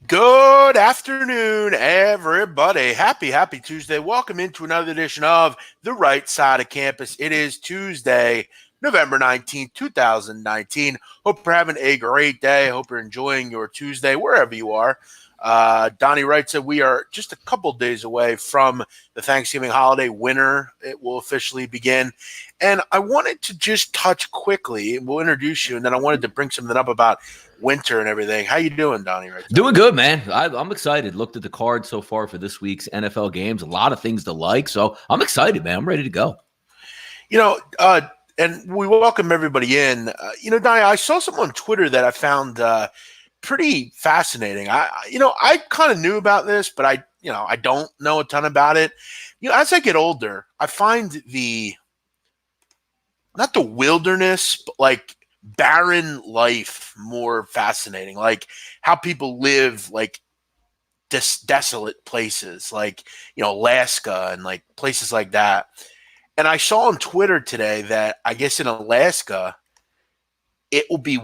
Good afternoon, everybody. Happy Tuesday. Welcome into another edition of The Right Side of Campus. It is Tuesday, November 19th, 2019. Hope you're having a great day. Hope you're enjoying your Tuesday wherever you are. Donnie Wright said we are just a couple days away from the Thanksgiving holiday winter. It will officially begin. And I wanted to just touch quickly, we'll introduce you, and then I wanted to bring something up about winter and everything. How you doing, Donnie? Right, doing good, man. I'm excited. Looked at the card so far for this week's NFL games. A lot of things to like, so I'm excited, man. I'm ready to go. And we welcome everybody in. Donnie, I saw something on Twitter that I found pretty fascinating. I kind of knew about this, but I don't know a ton about it. As I get older, I find not the wilderness, but like barren life more fascinating. Like how people live like desolate places, like Alaska and like places like that. And I saw on Twitter today that I guess in Alaska it will be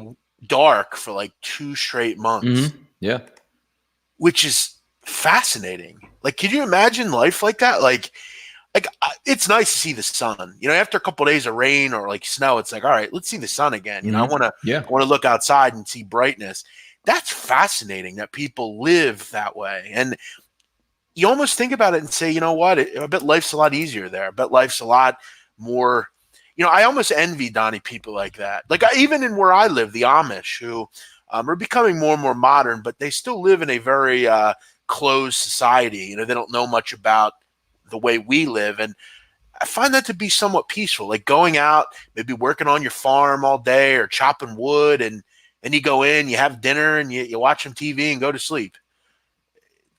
dark for like 2 straight months. Mm-hmm. Yeah, which is fascinating. Like, could you imagine life like that? Like it's nice to see the sun. After a couple of days of rain or like snow, it's like, all right, let's see the sun again. I want to look outside and see brightness. That's fascinating that people live that way. And you almost think about it and say, you know what? I bet life's a lot easier there. I bet life's a lot more. I almost envy, Donnie, people like that. Like even in where I live, the Amish, who are becoming more and more modern, but they still live in a very closed society. They don't know much about the way we live. And I find that to be somewhat peaceful, like going out, maybe working on your farm all day or chopping wood. And then you go in, you have dinner and you watch some TV and go to sleep.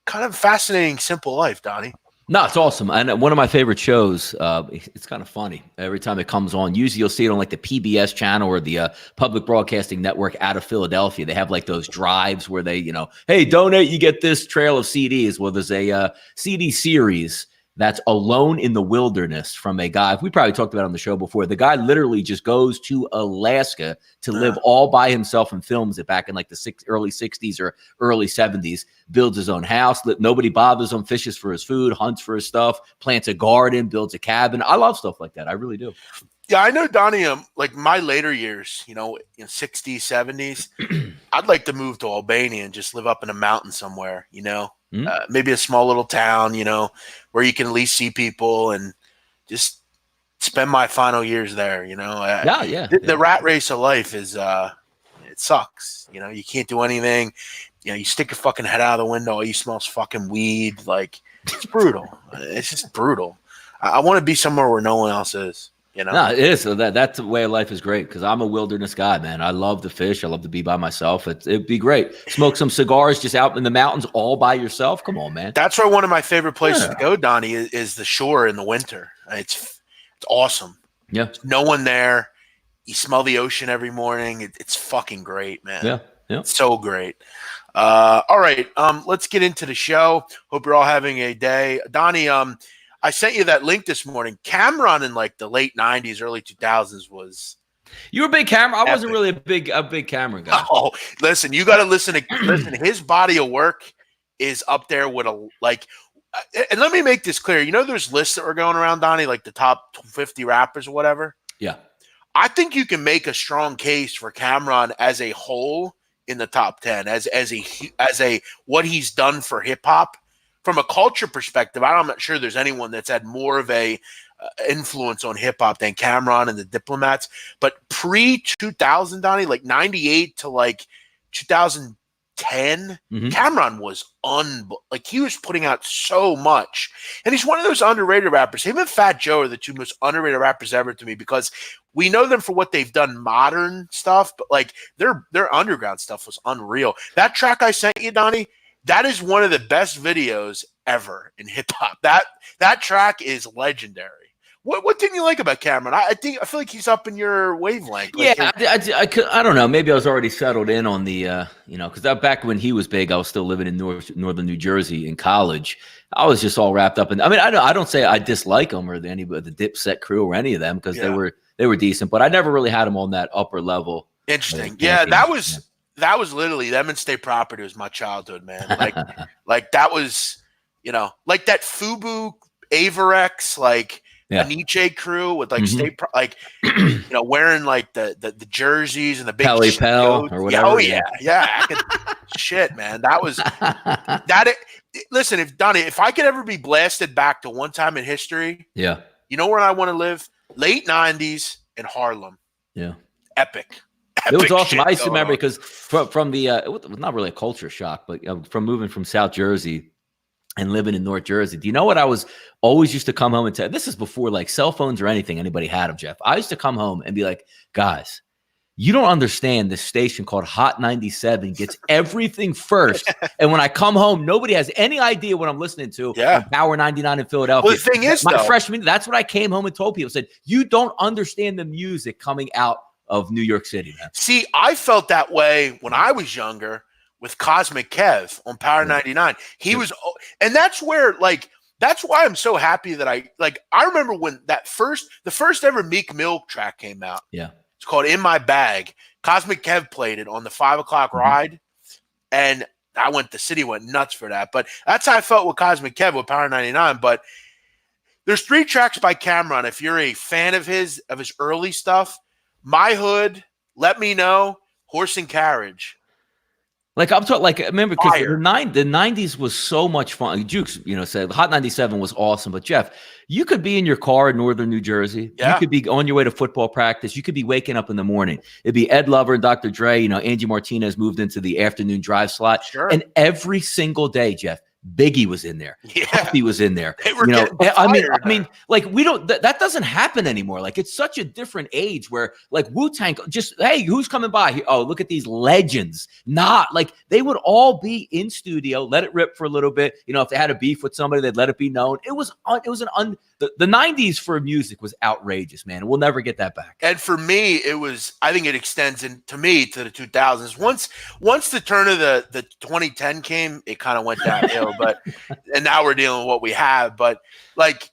Kind of fascinating, simple life, Donnie. No, it's awesome. And one of my favorite shows, it's kind of funny. Every time it comes on, usually you'll see it on like the PBS channel or the Public Broadcasting Network out of Philadelphia. They have like those drives where they, hey, donate, you get this trail of CDs. Well, there's a CD series that's Alone in the Wilderness from a guy we probably talked about on the show before. The guy literally just goes to Alaska to live all by himself and films it back in like the early 60s or early 70s, builds his own house. Nobody bothers him, fishes for his food, hunts for his stuff, plants a garden, builds a cabin. I love stuff like that. I really do. Yeah, I know, Donnie, like my later years, in 60s, 70s, I'd like to move to Albania and just live up in a mountain somewhere, maybe a small little town, where you can at least see people and just spend my final years there, The rat race of life is, it sucks. You can't do anything. You stick your fucking head out of the window, all you smell is fucking weed. Like, it's brutal. It's just brutal. I want to be somewhere where no one else is. No, it is. So that's the way of life is great because I'm a wilderness guy, man. I love to fish. I love to be by myself. It'd be great. Smoke some cigars just out in the mountains all by yourself. Come on, man. That's where one of my favorite places to go, Donnie, is the shore in the winter. It's awesome. Yeah. There's no one there. You smell the ocean every morning. It's fucking great, man. Yeah. It's so great. All right. Let's get into the show. Hope you're all having a day. Donnie, I sent you that link this morning. Cameron in like the late 90s, early 2000s was. You were a big Cameron? I wasn't really a big Cameron guy. Oh, listen, you got to listen. His body of work is up there with and let me make this clear. There's lists that were going around, Donnie, like the top 50 rappers or whatever. Yeah. I think you can make a strong case for Cameron as a whole in the top 10 as a what he's done for hip hop. From a culture perspective, I'm not sure there's anyone that's had more of a influence on hip hop than Cameron and the Diplomats. But pre-2000, Donnie, like 98 to like 2010, Cameron was he was putting out so much. And he's one of those underrated rappers. Him and Fat Joe are the two most underrated rappers ever to me because we know them for what they've done modern stuff, but like their underground stuff was unreal. That track I sent you, Donnie, that is one of the best videos ever in hip hop. That track is legendary. What didn't you like about Cameron? I feel like he's up in your wavelength. Like I don't know. Maybe I was already settled in on the because back when he was big, I was still living in northern New Jersey in college. I was just all wrapped up in. I mean, I don't say I dislike him or any of the Dipset crew or any of them because they were decent, but I never really had him on that upper level. Interesting. Yeah, that was that was literally Lemon State Property was my childhood, man. Like that was, like that FUBU Averex, like a Nietzsche crew with like wearing like the jerseys and the big Pelly Pell or whatever. Yeah. Shit, man. That was listen, if I could ever be blasted back to one time in history, you know where I want to live? Late 90s in Harlem. Yeah. Epic. It was awesome. I used to remember because from the it was not really a culture shock, but from moving from South Jersey and living in North Jersey. Do you know what I was always used to come home and tell? This is before like cell phones or anything anybody had of, Jeff. I used to come home and be like, guys, you don't understand this station called Hot 97 gets everything first. And when I come home, nobody has any idea what I'm listening to on Power 99 in Philadelphia. Well, the thing is, my freshman, that's what I came home and told people. I said, you don't understand the music coming out of New York City, man. See, I felt that way when I was younger with Cosmic Kev on Power 99. He was, and that's where, like, that's why I'm so happy that I remember when the first ever Meek Mill track came out. Yeah. It's called In My Bag. Cosmic Kev played it on the 5 o'clock ride. And the city went nuts for that. But that's how I felt with Cosmic Kev with Power 99. But there's 3 tracks by Cameron. If you're a fan of his early stuff, My Hood, Let Me Know, Horse and Carriage. Like I'm talking, like remember because the 90s was so much fun. Jukes, said Hot 97 was awesome. But Jeff, you could be in your car in northern New Jersey. Yeah. You could be on your way to football practice. You could be waking up in the morning. It'd be Ed Lover and Dr. Dre. Angie Martinez moved into the afternoon drive slot. Sure. And every single day, Jeff, Biggie was in there. Yeah. Puffy was in there. I mean, like we don't. That doesn't happen anymore. Like it's such a different age where like Wu-Tang just hey, who's coming by? Oh, look at these legends. Not like they would all be in studio, let it rip for a little bit. If they had a beef with somebody, they'd let it be known. The 90s for music was outrageous, man. We'll never get that back. And for me, I think it extends to the 2000s. Once the turn of the 2010 came, it kind of went downhill. And now we're dealing with what we have. But like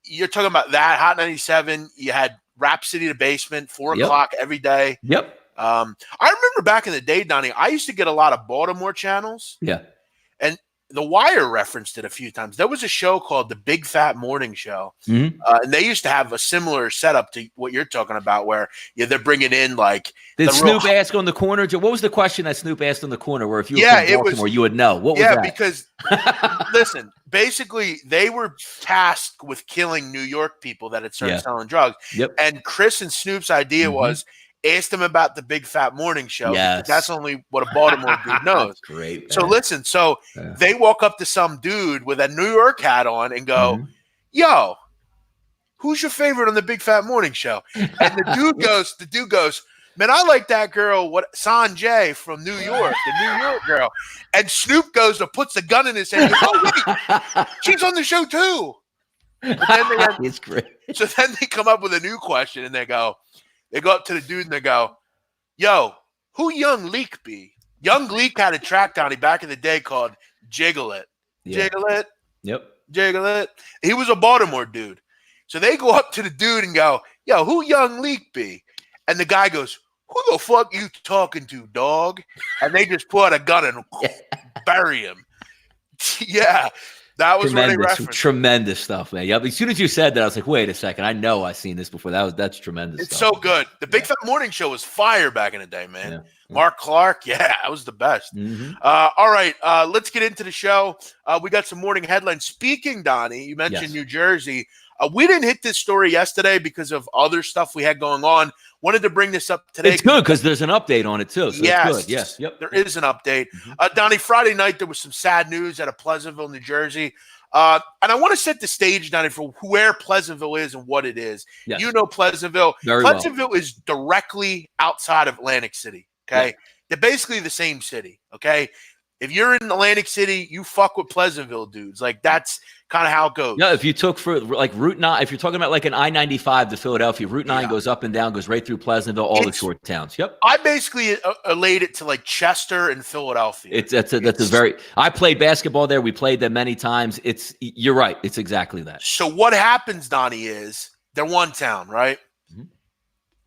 you're talking about that Hot 97, you had Rap City, The Basement, 4 o'clock every day. Yep. I remember back in the day, Donnie, I used to get a lot of Baltimore channels. Yeah. And The Wire referenced it a few times. There was a show called The Big Fat Morning Show. And they used to have a similar setup to what you're talking about where they're bringing in like – Did Snoop ask on the corner? What was the question that Snoop asked on the corner where if you were from Baltimore, you would know? What was that? Yeah, because listen, basically they were tasked with killing New York people that had started selling drugs. Yep. And Chris and Snoop's idea was – ask them about the Big Fat Morning Show. Yes. Because that's only what a Baltimore dude knows. That's great. Man. So listen, they walk up to some dude with a New York hat on and go, yo, who's your favorite on the Big Fat Morning Show? And the dude goes, man, I like that girl, Sanjay from New York, the New York girl. And Snoop goes and puts a gun in his head. Wait, she's on the show too. It's great. So then they come up with a new question and they go up to the dude and they go, yo, who Young Leak be? Young Leak had a track down back in the day called Jiggle It. Yeah. Jiggle It. Yep. Jiggle It. He was a Baltimore dude. So they go up to the dude and go, yo, who Young Leak be? And the guy goes, who the fuck you talking to, dog? And they just pull out a gun and bury him. Yeah. That was what they referenced. Tremendous stuff, man. Yeah, as soon as you said that, I was like, wait a second. I know I've seen this before. That's tremendous. It's so good. The Big Fat Morning Show was fire back in the day, man. Yeah. Mark Clark, that was the best. All right, let's get into the show. We got some morning headlines. Speaking, Donnie, you mentioned New Jersey. We didn't hit this story yesterday because of other stuff we had going on. Wanted to bring this up today. It's good because there's an update on it too. So yes, it's good. Yes, yep. There is an update. Donnie, Friday night there was some sad news out of Pleasantville, New Jersey. And I want to set the stage, Donnie, for where Pleasantville is and what it is. Yes. You know Pleasantville. Very Pleasantville is directly outside of Atlantic City. Okay, they're basically the same city. Okay, if you're in Atlantic City, you fuck with Pleasantville dudes. Like that's kind of how it goes. Yeah, if you took for like Route 9, if you're talking about like an I-95 to Philadelphia, Route 9 goes up and down, goes right through Pleasantville, all the short towns. Yep. I basically relate it to like Chester and Philadelphia. That's a very. I played basketball there. We played them many times. You're right. It's exactly that. So what happens, Donnie, is they're one town, right?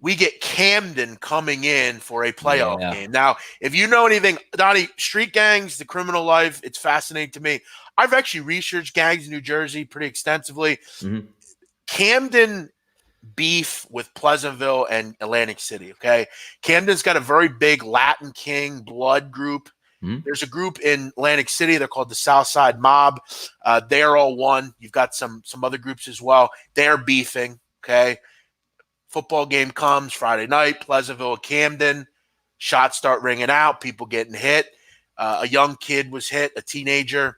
we get Camden coming in for a playoff game. Now, if you know anything, Donnie, street gangs, the criminal life, it's fascinating to me. I've actually researched gangs in New Jersey pretty extensively. Mm-hmm. Camden beef with Pleasantville and Atlantic City, okay? Camden's got a very big Latin King blood group. Mm-hmm. There's a group in Atlantic City. They're called the Southside Mob. They're all one. You've got some other groups as well. They're beefing, okay? Football game comes Friday night, Pleasantville, Camden. Shots start ringing out. People getting hit. A young kid was hit, a teenager.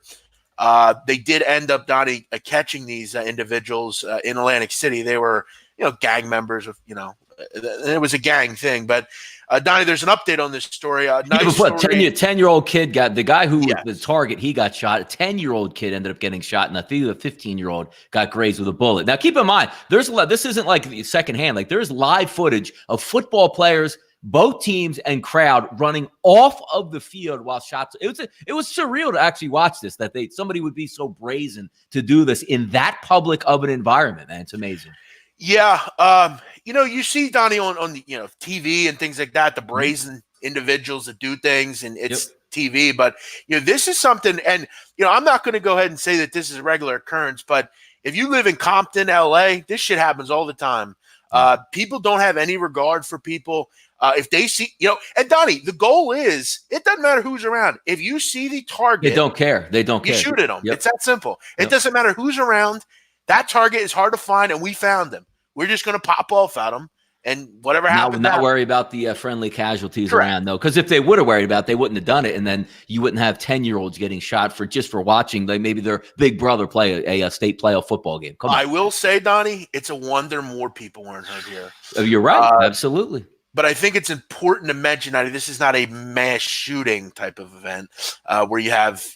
They did end up, Donnie, catching these individuals in Atlantic City. They were, gang members of, it was a gang thing. But Donnie, there's an update on this story. Nice story. 10-year-old kid got the guy who was the target. He got shot. A 10-year-old kid ended up getting shot, and I think the 15-year-old got grazed with a bullet. Now, keep in mind, this isn't like secondhand. Like there's live footage of football players, both teams and crowd running off of the field while shots. It was surreal to actually watch this. That somebody would be so brazen to do this in that public of an environment, man. It's amazing. Yeah, you see Donnie on the TV and things like that, the brazen individuals that do things, and it's TV. But this is something, and I'm not going to go ahead and say that this is a regular occurrence, but if you live in Compton, LA, this shit happens all the time. People don't have any regard for people. If they see, and Donnie, the goal is it doesn't matter who's around. If you see the target, they don't care. You shoot at them. Yep. It's that simple. It doesn't matter who's around. That target is hard to find, and we found him. We're just going to pop off at them, and whatever happens. Not worry about the friendly casualties around, though, because if they would have worried about it, they wouldn't have done it, and then you wouldn't have 10-year-olds getting shot for watching, like maybe their big brother play a state playoff football game. Come on. I will say, Donnie, it's a wonder more people weren't hurt here. You're right, absolutely. But I think it's important to mention, Donnie, this is not a mass shooting type of event where you have,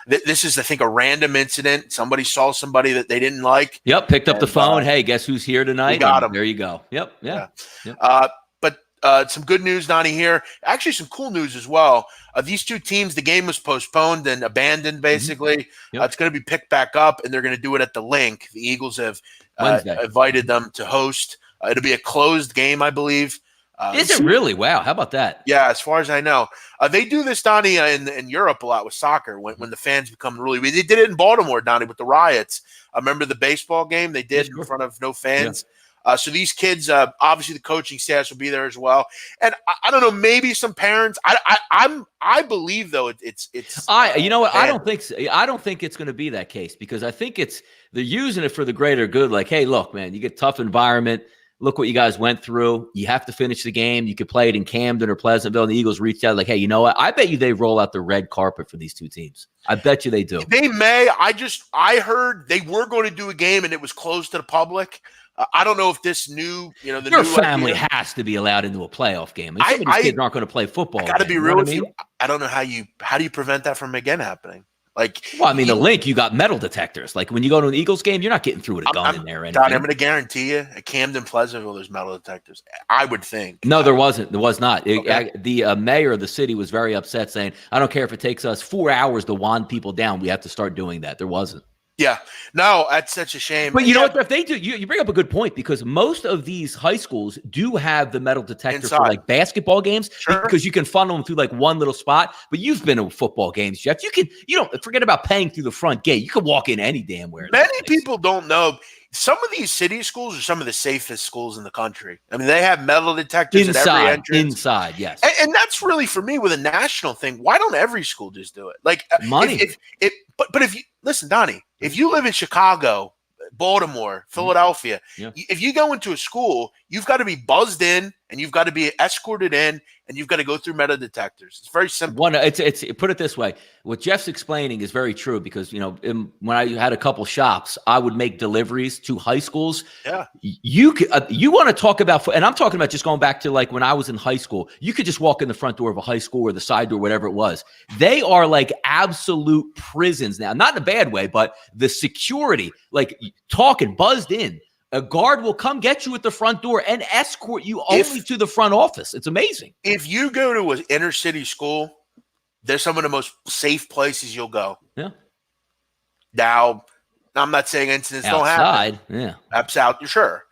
this is, I think, a random incident. Somebody saw somebody that they didn't like. Yep, picked up the phone. Hey, guess who's here tonight? Got him. There you go. Yep, yeah. But some good news, Donnie, here. Actually, some cool news as well. These two teams, the game was postponed and abandoned, basically. Mm-hmm. It's going to be picked back up, and they're going to do it at the Link. The Eagles have invited them to host. It'll be a closed game, I believe. Is it really? Wow. How about that? Yeah, as far as I know. They do this, Donnie, in Europe a lot with soccer when the fans become really – they did it in Baltimore, Donnie, with the riots. I remember the baseball game they did in front of no fans. Yeah. So these kids, obviously the coaching staffs will be there as well. And I don't know, maybe some parents. I believe, though, it's you know what? I don't think so. I don't think it's going to be that case because I think they're using it for the greater good. Like, hey, look, man, you get a tough environment. Look what you guys went through. You have to finish the game. You could play it in Camden or Pleasantville. And the Eagles reached out like, hey, you know what? I bet you they roll out the red carpet for these two teams. I bet you they do. They may. I heard they were going to do a game and it was closed to the public. I don't know if this new, your family has to be allowed into a playoff game. Some of these kids aren't going to play football. I got to be real with you. I don't know how do you prevent that from again happening? The Link, you got metal detectors. Like when you go to an Eagles game, you're not getting through with a gun in there. Or anything. Don, I'm going to guarantee you, at Camden, Pleasantville, there's metal detectors. I would think. No, there wasn't. There was not. The mayor of the city was very upset, saying, "I don't care if it takes us 4 hours to wand people down. We have to start doing that." There wasn't. Yeah, no, that's such a shame. But you know what? If they do, you bring up a good point because most of these high schools do have the metal detector for like basketball games because you can funnel them through like one little spot. But you've been to football games, Jeff. You don't forget about paying through the front gate. You can walk in any damn where. Many people don't know. Some of these city schools are some of the safest schools in the country. I mean, they have metal detectors at every entrance. Inside, yes. And that's really, for me, with a national thing, why don't every school just do it? Like money. But if you listen, Donnie, if you live in Chicago, Baltimore, Philadelphia, if you go into a school, you've got to be buzzed in and you've got to be escorted in and you've got to go through metal detectors. It's very simple. It's put it this way. What Jeff's explaining is very true because, when I had a couple shops, I would make deliveries to high schools. Yeah. You want to talk about, and I'm talking about just going back to like when I was in high school, you could just walk in the front door of a high school or the side door, whatever it was. They are like absolute prisons now, not in a bad way, but the security, like talking buzzed in. A guard will come get you at the front door and escort you only to the front office. It's amazing. If you go to an inner city school, they're some of the most safe places you'll go. Yeah. Now, I'm not saying incidents don't happen. Yeah. Outside, sure.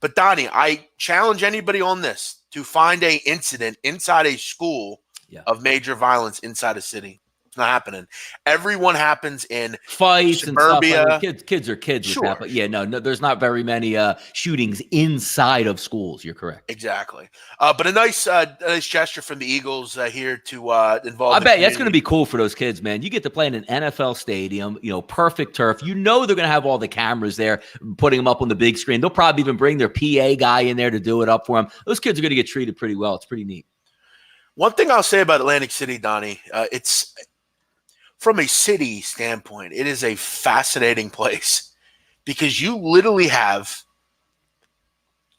But Donnie, I challenge anybody on this to find a incident inside a school of major violence inside a city. It's not happening. Everyone happens in fights suburbia. and stuff. Like, kids are kids with that. But yeah, no, there's not very many shootings inside of schools. You're correct. Exactly. But a nice gesture from the Eagles here to involve. I bet that's going to be cool for those kids, man. You get to play in an NFL stadium, perfect turf. You know they're going to have all the cameras there, putting them up on the big screen. They'll probably even bring their PA guy in there to do it up for them. Those kids are going to get treated pretty well. It's pretty neat. One thing I'll say about Atlantic City, Donnie, it's from a city standpoint, it is a fascinating place because you literally have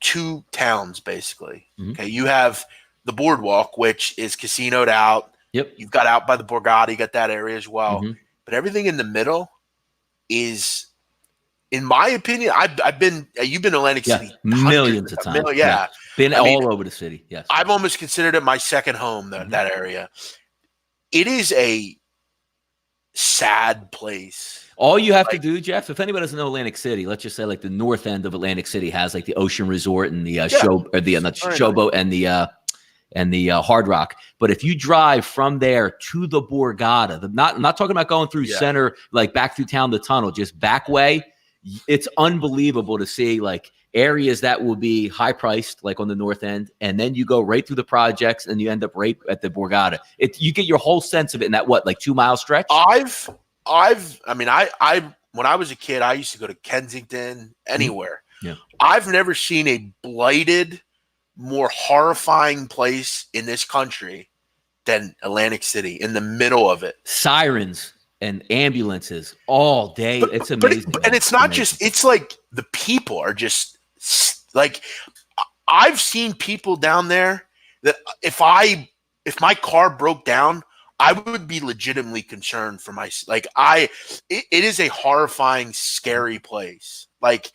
two towns, basically. Mm-hmm. Okay, you have the boardwalk, which is casinoed out. Yep. You've got out by the Borgata, you got that area as well. Mm-hmm. But everything in the middle is, in my opinion, you've been to Atlantic City millions of times. Been all over the city. Yes. I've almost considered it my second home, that area. It is a sad place. All you have to do, Jeff, if anybody doesn't know Atlantic City, let's just say like the north end of Atlantic City has like the Ocean Resort and the Showboat and the Hard Rock. But if you drive from there to the Borgata, I'm not talking about going through center, like back through town, the tunnel, just back way, it's unbelievable to see like areas that will be high priced, like on the north end, and then you go right through the projects and you end up right at the Borgata. You get your whole sense of it in that 2 mile stretch. When I was a kid, I used to go to Kensington, anywhere. Yeah. I've never seen a blighted, more horrifying place in this country than Atlantic City, in the middle of it. Sirens and ambulances all day. It's amazing. And it's not just, it's like the people are just like, I've seen people down there that if my car broke down, I would be legitimately concerned for it is a horrifying, scary place. Like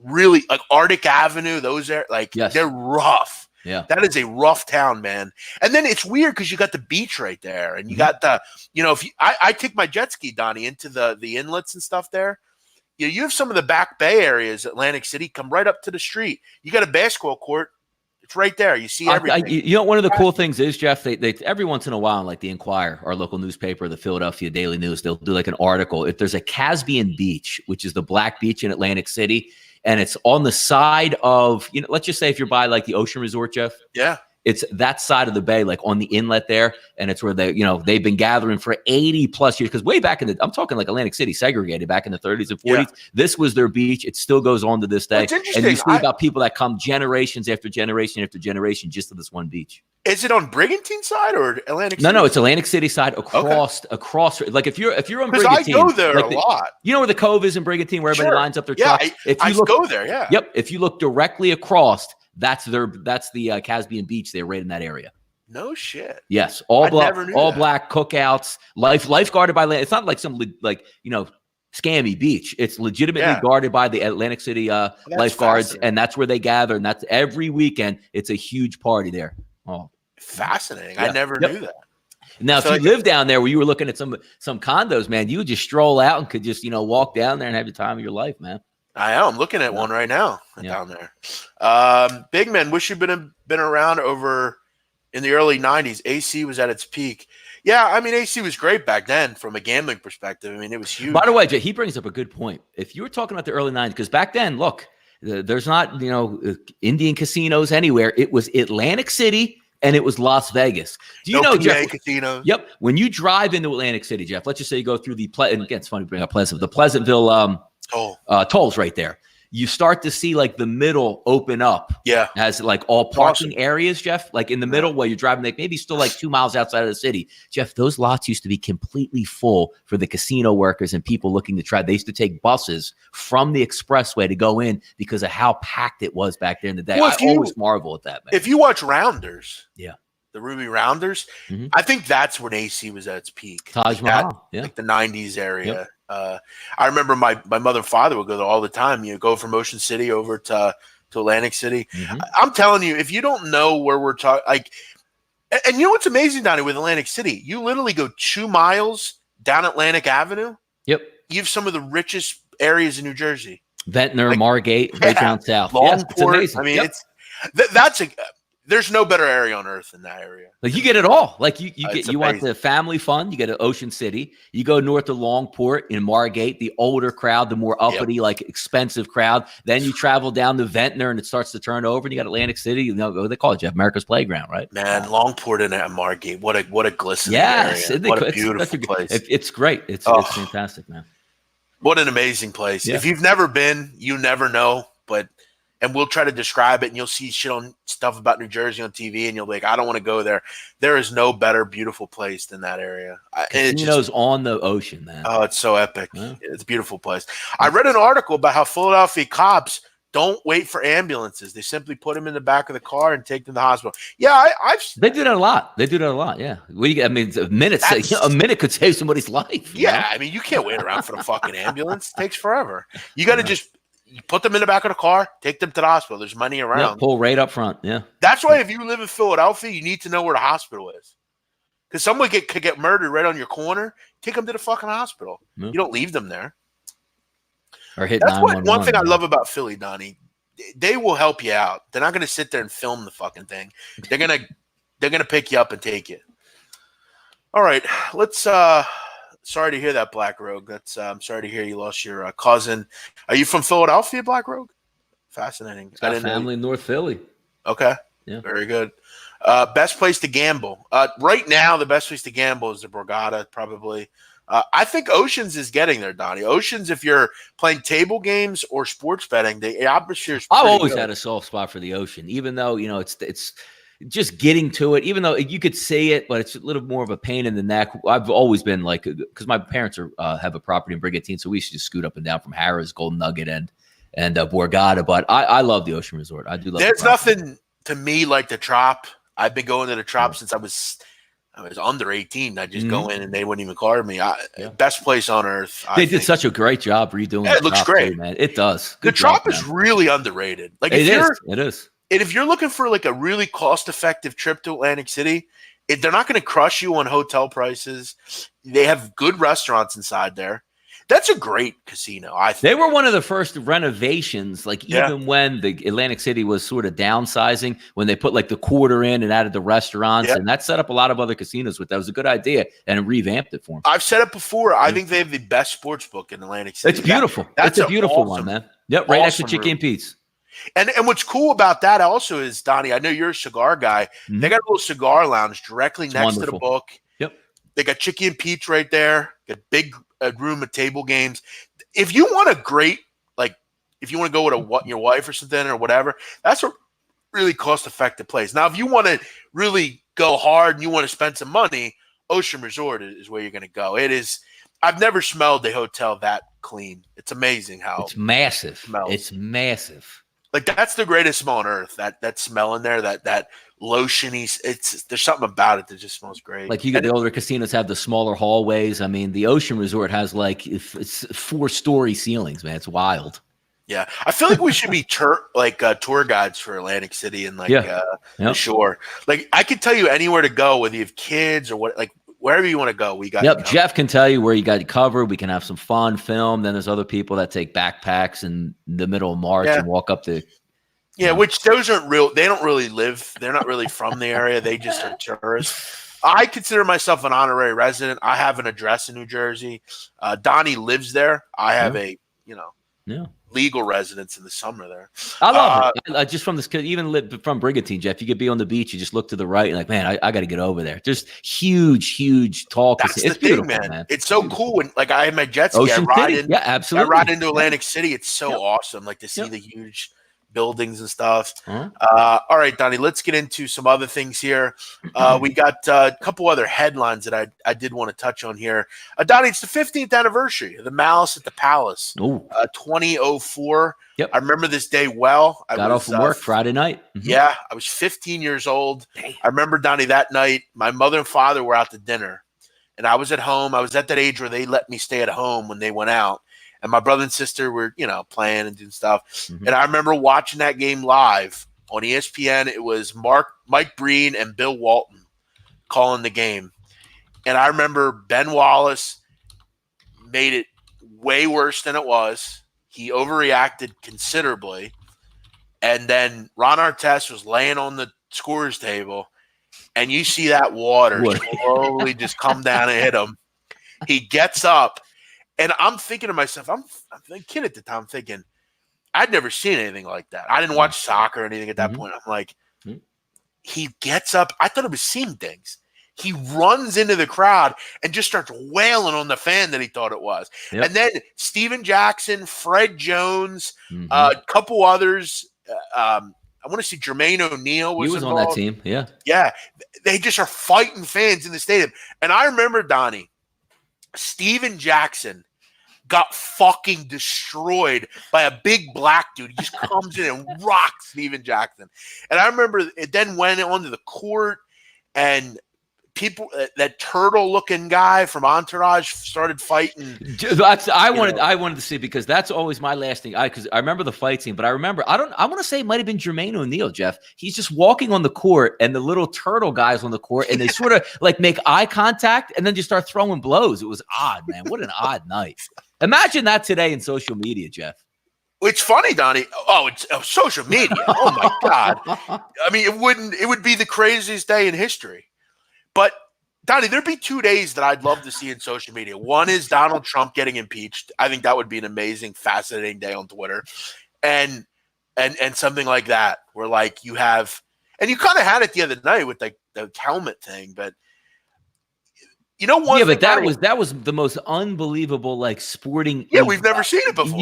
really, like Arctic Avenue, those are they're rough. Yeah. That is a rough town, man. And then it's weird because you got the beach right there and you got the, I take my jet ski, Donnie, into the inlets and stuff there. You have some of the back bay areas, Atlantic City, come right up to the street. You got a basketball court. It's right there. You see everything. One of the cool things is, Jeff, they every once in a while, like the Inquirer, our local newspaper, the Philadelphia Daily News, they'll do like an article. If there's a Caspian Beach, which is the Black Beach in Atlantic City, and it's on the side of, let's just say if you're by like the Ocean Resort, Jeff. Yeah. It's that side of the bay, like on the inlet there. And it's where they've been gathering for 80 plus years. Because way back I'm talking like Atlantic City segregated back in the 30s and 40s. Yeah. This was their beach. It still goes on to this day. Well, and you see about people that come generations after generation after generation just to this one beach. Is it on Brigantine side or Atlantic City? No, it's Atlantic City side across. Like if you're on Brigantine. I go there a lot. You know where the Cove is in Brigantine, where everybody lines up their trucks? I go there, yeah. Yep. If you look directly across, that's the Caspian Beach there, right in that area. No shit. Yes, all black cookouts, life guarded by land. It's not like some scammy beach. It's legitimately guarded by the Atlantic City lifeguards, and that's where they gather. And that's every weekend. It's a huge party there. Oh, fascinating! Yeah. I never knew that. Now, if you live down there where you were looking at some condos, man, you would just stroll out and could just walk down there and have the time of your life, man. I'm looking at one right now down there. Big man, wish you'd been around over in the early 90s. AC was at its peak. Yeah, I mean, AC was great back then from a gambling perspective. I mean, it was huge. By the way, Jay, he brings up a good point. If you were talking about the early 90s, because back then, look, there's not, Indian casinos anywhere. It was Atlantic City and it was Las Vegas. Do you know, Jeff? Casinos. Yep. When you drive into Atlantic City, Jeff, let's just say you go through and again, it's funny to bring up the Pleasantville tolls right there. You start to see like the middle open up. Yeah. As like all parking areas, Jeff, like in the middle where you're driving, like maybe still like 2 miles outside of the city. Jeff, those lots used to be completely full for the casino workers and people looking to try. They used to take buses from the expressway to go in because of how packed it was back there in the day. I always marvel at that, man. If you watch Rounders. Yeah. The Ruby Rounders, I think that's when AC was at its peak. Taj Mahal, like the 90s area. Yep. I remember my mother and father would go there all the time. Go from Ocean City over to Atlantic City. I'm telling you, if you don't know where we're talking, and you know what's amazing, Donnie, with Atlantic City, you literally go 2 miles down Atlantic Avenue. Yep. You have some of the richest areas in New Jersey. Ventnor, Like, Margate, right down south. Yeah, it's Longport. amazing. I mean, Yep. it's that's a. There's no better area on earth than that area. Like you get it all. Like you It's you want amazing. the family fun, you get to Ocean City. You go north to Longport in Margate, the older crowd, the more uppity, like expensive crowd. Then you travel down to Ventnor and it starts to turn over and you got Atlantic City. You know what they call it, Jeff, America's Playground, right? Man, Longport and Margate. What a glistening Yes. area. What a beautiful place. It's great. It's fantastic, man. What an amazing place. Yeah. If you've never been, you never know. And we'll try to describe it, and you'll see shit on stuff about New Jersey on TV, and you'll be like, I don't want to go there. There is no better beautiful place than that area. Casinos on the ocean, man. Oh, it's so epic. Yeah. It's a beautiful place. I read an article about how Philadelphia cops don't wait for ambulances. They simply put them in the back of the car and take them to the hospital. Yeah, they do that a lot. Yeah. I mean, a minute could save somebody's life. Yeah, I mean, you can't wait around for the fucking ambulance. It takes forever. You got to just put them in the back of the car, take them to the hospital. There's money around. Yeah, pull right up front. Yeah. That's why if you live in Philadelphia, you need to know where the hospital is. Because someone could get murdered right on your corner. Take them to the fucking hospital. Yeah. You don't leave them there. Or hit That's one thing I love about Philly, Donnie. They will help you out. They're not going to sit there and film the fucking thing. They're gonna pick you up and take you. All right, let's. Sorry to hear that, Black Rogue. I'm sorry to hear you lost your cousin. Are you from Philadelphia, Black Rogue? Fascinating. Got a family in North Philly. Okay. Yeah. Very good. Best place to gamble. Right now, the best place to gamble is the Borgata, probably. I think Oceans is getting there, Donnie. Oceans, if you're playing table games or sports betting, the atmosphere is I've always had a soft spot for the Ocean, even though, it's just getting to it, even though you could see it, but it's a little more of a pain in the neck. I've always been like, because my parents have a property in Brigantine, so we used to just scoot up and down from Harrah's, Golden Nugget, and Borgata. But I love the Ocean Resort. I do love. There's nothing to me like the Trop. I've been going to the Trop since I was under 18. I just go in and they wouldn't even card me. Best place on earth. They did such a great job redoing. Yeah, it looks great, man. It does. The Trop is really underrated. Like it is. And if you're looking for like a really cost-effective trip to Atlantic City, they're not going to crush you on hotel prices. They have good restaurants inside there. That's a great casino, I think. They were one of the first renovations, even when the Atlantic City was sort of downsizing, when they put like the quarter in and added the restaurants, and that set up a lot of other casinos with that. It was a good idea and revamped it for them. I've said it before. I think they have the best sports book in Atlantic City. It's beautiful. It's a beautiful one, man. Yep, right next to Chicken and Pete's. And what's cool about that also is, Donnie, I know you're a cigar guy. Mm-hmm. They got a little cigar lounge directly next to the book. Yep. They got Chicky and Pete's right there. Got big room of table games. If you want a great, if you want to go with your wife or something or whatever, that's a really cost-effective place. Now, if you want to really go hard and you want to spend some money, Ocean Resort is where you're going to go. It is. I've never smelled a hotel that clean. It's amazing how it's massive. It's massive. Like that's the greatest smell on earth. That smell in there, that lotiony. There's something about it that just smells great. Like the older casinos have the smaller hallways. I mean, the Ocean Resort has it's 4-story ceilings, man. It's wild. Yeah, I feel like we should be tour guides for Atlantic City and the shore. Like I could tell you anywhere to go, whether you have kids or what, wherever you want to go, we got. Yep, Jeff can tell you where you got covered. We can have some fun, film. Then there's other people that take backpacks in the middle of March and walk up to. Yeah, which those aren't real. They don't really live. They're not really from the area. They just are tourists. I consider myself an honorary resident. I have an address in New Jersey. Donnie lives there. I have a legal residence in the summer there. I love it. Just from this, even from Brigantine, Jeff, you could be on the beach. You just look to the right and like, man, I got to get over there. Just huge, tall. That's the thing, man. It's so cool. And I had my jet ski. Ocean City. Yeah, absolutely. I ride into Atlantic City. It's so awesome. To see the huge buildings and stuff. All right, Donnie, let's get into some other things here. We got a couple other headlines that I did want to touch on here. Donnie, it's the 15th anniversary of the Malice at the Palace. 2004. Yep. I remember this day well. I got off from work Friday night. Mm-hmm. Yeah, I was 15 years old. Dang. I remember, Donnie, that night, my mother and father were out to dinner, and I was at home. I was at that age where they let me stay at home when they went out. And my brother and sister were, playing and doing stuff. Mm-hmm. And I remember watching that game live on ESPN. It was Mike Breen and Bill Walton calling the game. And I remember Ben Wallace made it way worse than it was. he overreacted considerably. And then Ron Artest was laying on the scorer's table, and you see that water slowly just come down and hit him. He gets up, and I'm thinking to myself, I'm a kid at the time thinking, I'd never seen anything like that. I didn't watch soccer or anything at that point. I'm like, he gets up. I thought I was seeing things. He runs into the crowd and just starts wailing on the fan that he thought it was. Yep. And then Steven Jackson, Fred Jones, a couple others. I want to see Jermaine O'Neal was involved. On that team. Yeah. Yeah. They just are fighting fans in the stadium. And I remember, Donnie, Steven Jackson got fucking destroyed by a big black dude. He just comes in and rocks Steven Jackson. And I remember it then went onto the court, and people, that turtle-looking guy from Entourage started fighting. I wanted to see, because that's always my last thing. Because I remember the fight scene, but I want to say it might have been Jermaine O'Neal, Jeff. He's just walking on the court, and the little turtle guys on the court, and they sort of like make eye contact, and then just start throwing blows. It was odd, man. What an odd night. Imagine that today in social media, Jeff. It's funny, Donnie. Oh, it's social media. Oh my God. I mean, it would be the craziest day in history. But Donnie, there'd be 2 days that I'd love to see in social media. One is Donald Trump getting impeached. I think that would be an amazing, fascinating day on Twitter. And something like that, where like you have, and you kind of had it the other night with like the helmet thing, but you know what? Yeah, but that was the most unbelievable like sporting. Yeah, we've never seen it before.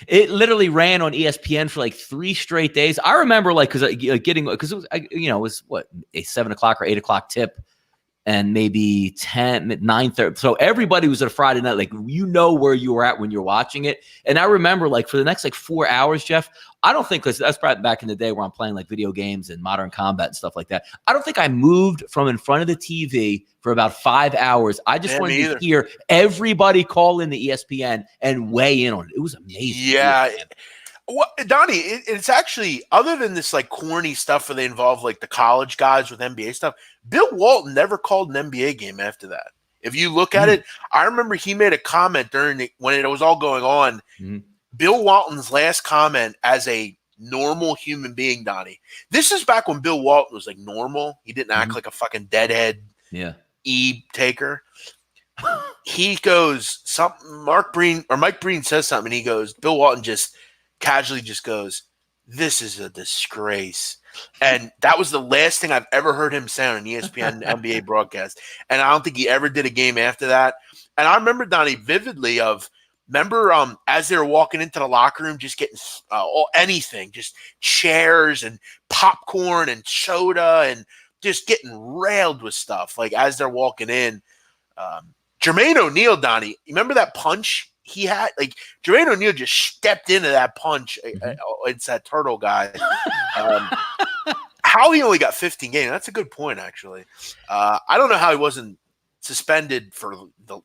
It literally ran on ESPN for like 3 straight days. I remember like because it was it was what, a 7 o'clock or 8 o'clock tip, and maybe 9:30. So everybody was at a Friday night, like where you were at when you're watching it. And I remember like for the next like 4 hours, Jeff. I don't think, because that's probably back in the day where I'm playing like video games and Modern Combat and stuff like that. I don't think I moved from in front of the TV for about 5 hours. I just wanted to hear everybody call in the ESPN and weigh in on it. It was amazing. Yeah. Well, Donnie, it's actually, other than this like corny stuff where they involve like the college guys with NBA stuff, Bill Walton never called an NBA game after that. If you look at it, I remember he made a comment when it was all going on. Bill Walton's last comment as a normal human being, Donnie. This is back when Bill Walton was like normal. He didn't act like a fucking deadhead taker. He goes, Mike Breen says something, and he goes, Bill Walton just casually just goes, "This is a disgrace." And that was the last thing I've ever heard him say on an ESPN NBA broadcast. And I don't think he ever did a game after that. And I remember, Donnie, vividly as they were walking into the locker room, just getting anything, just chairs and popcorn and soda, and just getting railed with stuff. Like as they're walking in, Jermaine O'Neal, Donnie, you remember that punch he had? Like Jermaine O'Neal just stepped into that punch. It's that turtle guy. How he only got 15 games? That's a good point, actually. I don't know how he wasn't suspended for the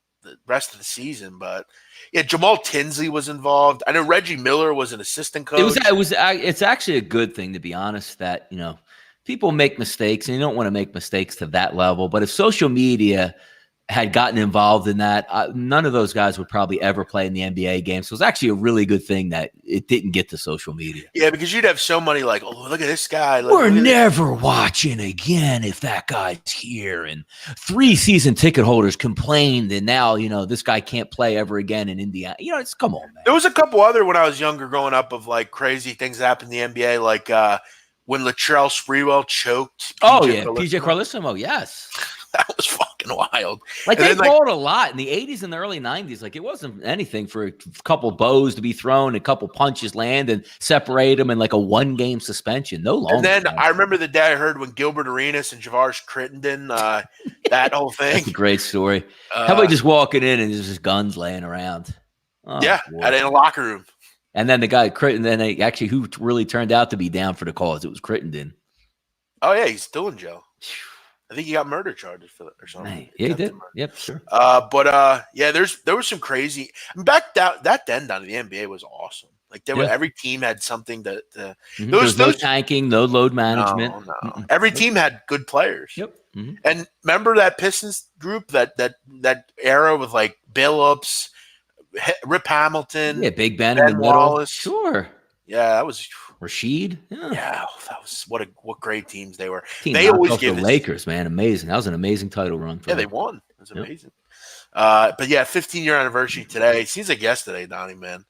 rest of the season, but yeah, Jamal Tinsley was involved. I know Reggie Miller was an assistant coach. It's actually a good thing, to be honest, that people make mistakes, and you don't want to make mistakes to that level. But if social media had gotten involved in that, none of those guys would probably ever play in the NBA game. So it's actually a really good thing that it didn't get to social media. Yeah, because you'd have so many like, oh, look at this guy. We're never watching again if that guy's here. And 3 season ticket holders complained, and now, this guy can't play ever again in Indiana. It's come on, man. There was a couple other, when I was younger growing up, of like crazy things that happened in the NBA, like when Latrell Sprewell choked. PJ Carlissimo, yes. That was fucking wild. Like, and they brawled a lot in the 80s and the early 90s. Like, it wasn't anything for a couple bows to be thrown, a couple punches land, and separate them in like a 1-game suspension. No longer. And then I remember the day I heard when Gilbert Arenas and Javaris Crittenden, that whole thing. That's a great story. How about just walking in and there's just guns laying around? Oh, yeah, in a locker room. And then the guy Crittenden, actually, who really turned out to be down for the cause, it was Crittenden. Oh yeah, he's still in jail. I think he got murder charges for it or something. Yeah, he did. Yep, sure. There was some crazy. Back that then, down to the NBA was awesome. Like every team had something to there was no tanking, no load management. No. Every team had good players. Yep. Mm-hmm. And remember that Pistons group, that era with like Billups, Rip Hamilton, Yeah, Big Ben in the middle. Wallace. Sure. Yeah, that was Rashid. yeah, that was what great teams they were. Team They knocked always off the give this. Lakers, man. Amazing. That was an amazing title run for Yeah, them. they won. It was Yep. amazing. But yeah, 15-year anniversary today. Seems like yesterday, Donnie, man.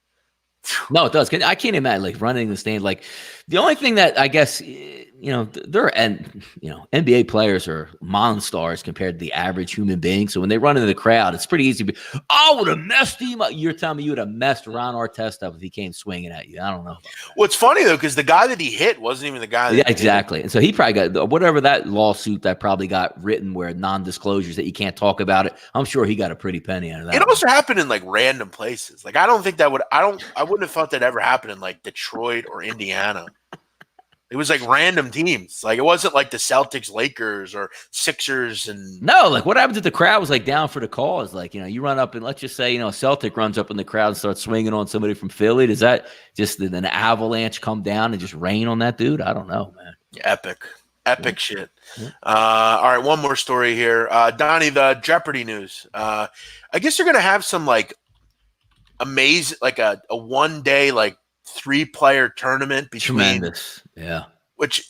No, it does. I can't imagine like running the stand. Like the only thing that I guess NBA players are monsters compared to the average human being. So when they run into the crowd, it's pretty easy. I would have messed him up. You're telling me you would have messed Ron Artest up if he came swinging at you. I don't know. Well, it's funny though because the guy that he hit wasn't even the guy. Yeah, exactly. And so he probably got whatever that lawsuit that probably got written where non-disclosures that you can't talk about it. I'm sure he got a pretty penny out of that. It also happened in like random places. Like I don't think that would. I wouldn't have thought that ever happened in like Detroit or Indiana. It was like random teams. Like it wasn't like the Celtics, Lakers, or Sixers. And no, like what happens if the crowd was like down for the cause? Like, you run up and let's just say, a Celtic runs up in the crowd and starts swinging on somebody from Philly. Does that just an avalanche come down and just rain on that dude? I don't know, man. Epic shit. Yeah. All right, one more story here. Donnie, the Jeopardy news. I guess you're going to have some like amazing, like a 1 day, like 3-player tournament between. Tremendous. Yeah. Which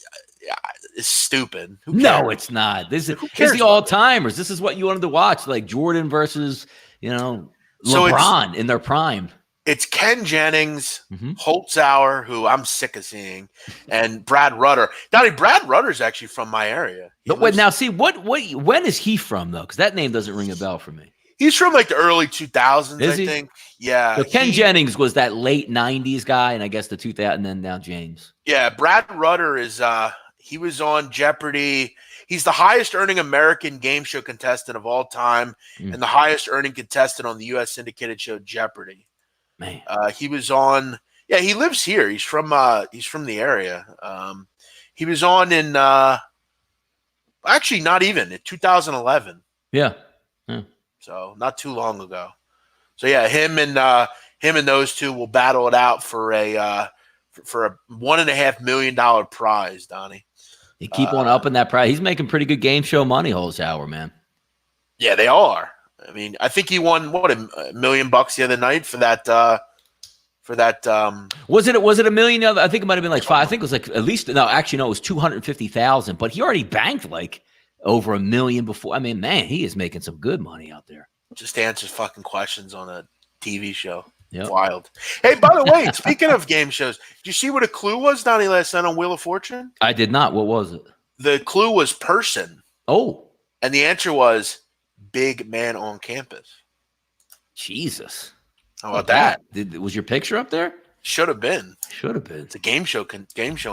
is stupid. Who cares? No, it's not. This is the all-timers. This is what you wanted to watch, like Jordan versus, LeBron in their prime. It's Ken Jennings, Holtzauer, who I'm sick of seeing, and Brad Rutter. Donnie, Brad Rutter's actually from my area. Now, see, when is he from, though? Because that name doesn't ring a bell for me. He's from like the early 2000s, I think. Yeah. So Ken Jennings was that late 90s guy, and I guess the 2000, and then now James. Yeah, Brad Rutter is he was on Jeopardy. He's the highest earning American game show contestant of all time and the highest earning contestant on the U.S. syndicated show Jeopardy. Man. He was on he lives here. He's from the area. He was on in actually not even in 2011. Yeah. So not too long ago. So yeah, him and those two will battle it out for a $1.5 million prize, Donnie. You keep on upping that prize. He's making pretty good game show money, Holzhauer, man. Yeah, they are. I mean, I think he won $1 million the other night for that. Was it $1 million? I think it might have been like 5. I think it was like at least it was 250,000. But he already banked like over $1 million before. I mean, man, he is making some good money out there. Just answers fucking questions on a TV show. Yep. Wild. Hey, by the way, speaking of game shows, did you see what a clue was, Donnie, last night on Wheel of Fortune? I did not. What was it? The clue was person. Oh. And the answer was big man on campus. Jesus. How about that? Was your picture up there? Should have been. It's a game show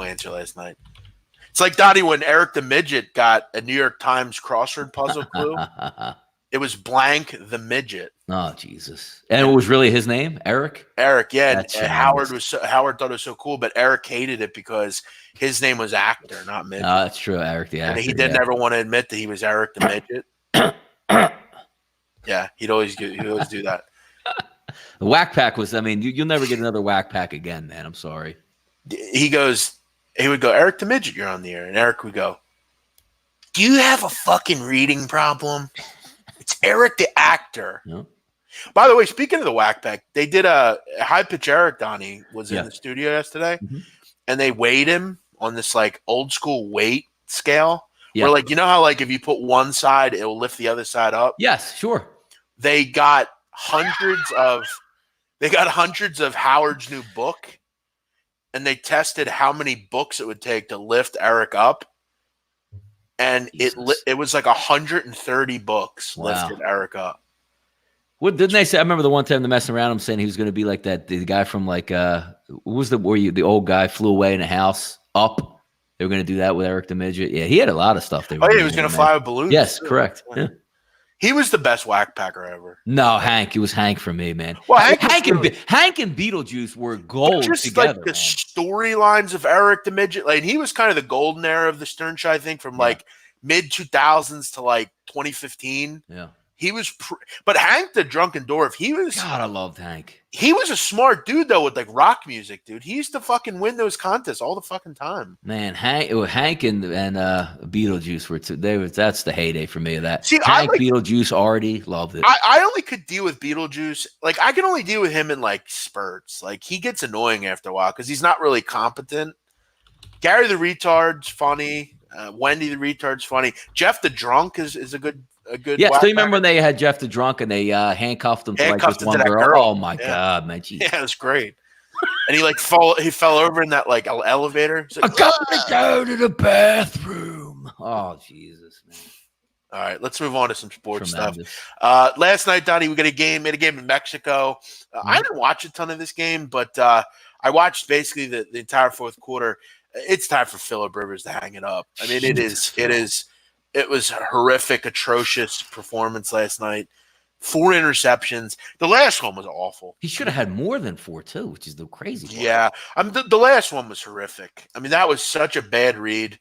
answer last night. It's like, Donnie, when Eric the Midget got a New York Times crossword puzzle clue. It was blank the midget. Oh, Jesus. And it was really his name, Eric? Eric, yeah. And Howard thought it was so cool, but Eric hated it because his name was Actor, not Midget. No, that's true, Eric the Actor. And he didn't ever want to admit that he was Eric the Midget. Yeah, he'd always do that. The Whack Pack was, you'll never get another Whack Pack again, man. I'm sorry. He would go, Eric the Midget, you're on the air. And Eric would go, do you have a fucking reading problem? It's Eric the Actor. Yep. By the way, speaking of the Whack Pack, they did a High Pitch Eric, Donnie, was in the studio yesterday, and they weighed him on this like old school weight scale. Yeah. Where like, you know how like if you put one side, it will lift the other side up? Yes, sure. They got hundreds of Howard's new book, and they tested how many books it would take to lift Eric up. And it was like 130 books lifted Eric up. What didn't they say? I remember the one time the messing around him saying he was going to be like that. The guy from like what was the old guy flew away in a house up. They were going to do that with Eric the Midget. Yeah, he had a lot of stuff. He was going to fly with balloons. Yes, correct. Yeah. He was the best Whack Packer ever. No, Hank. It was Hank for me, man. Well, Hank and Beetlejuice were gold just together. Like the storylines of Eric the Midget, like he was kind of the golden era of the Stern Show, I think, from like mid 2000s to like 2015. Yeah, But Hank the Drunken Dwarf, God, I loved Hank. He was a smart dude though with like rock music, dude. He used to fucking win those contests all the fucking time. Man, Hank and Beetlejuice were that's the heyday for me of that. See, Hank, Beetlejuice, Artie, loved it. I only could deal with Beetlejuice. Like I can only deal with him in like spurts. Like he gets annoying after a while because he's not really competent. Gary the Retard's funny. Wendy the Retard's funny. Jeff the Drunk is a good. Yeah, still remember when they had Jeff the Drunk and they handcuffed him to like this one girl? Oh my God, man! Geez. Yeah, it was great. And he fell over in that like elevator. Like, I gotta go to the bathroom. Oh Jesus, man! All right, let's move on to some sports stuff. Last night, Donnie, we got a game in Mexico. I didn't watch a ton of this game, but I watched basically the entire fourth quarter. It's time for Phillip Rivers to hang it up. I mean, it was a horrific, atrocious performance last night. 4 interceptions. The last one was awful. He should have had more than 4 too, which is the crazy part. Yeah, the last one was horrific. I mean, that was such a bad read.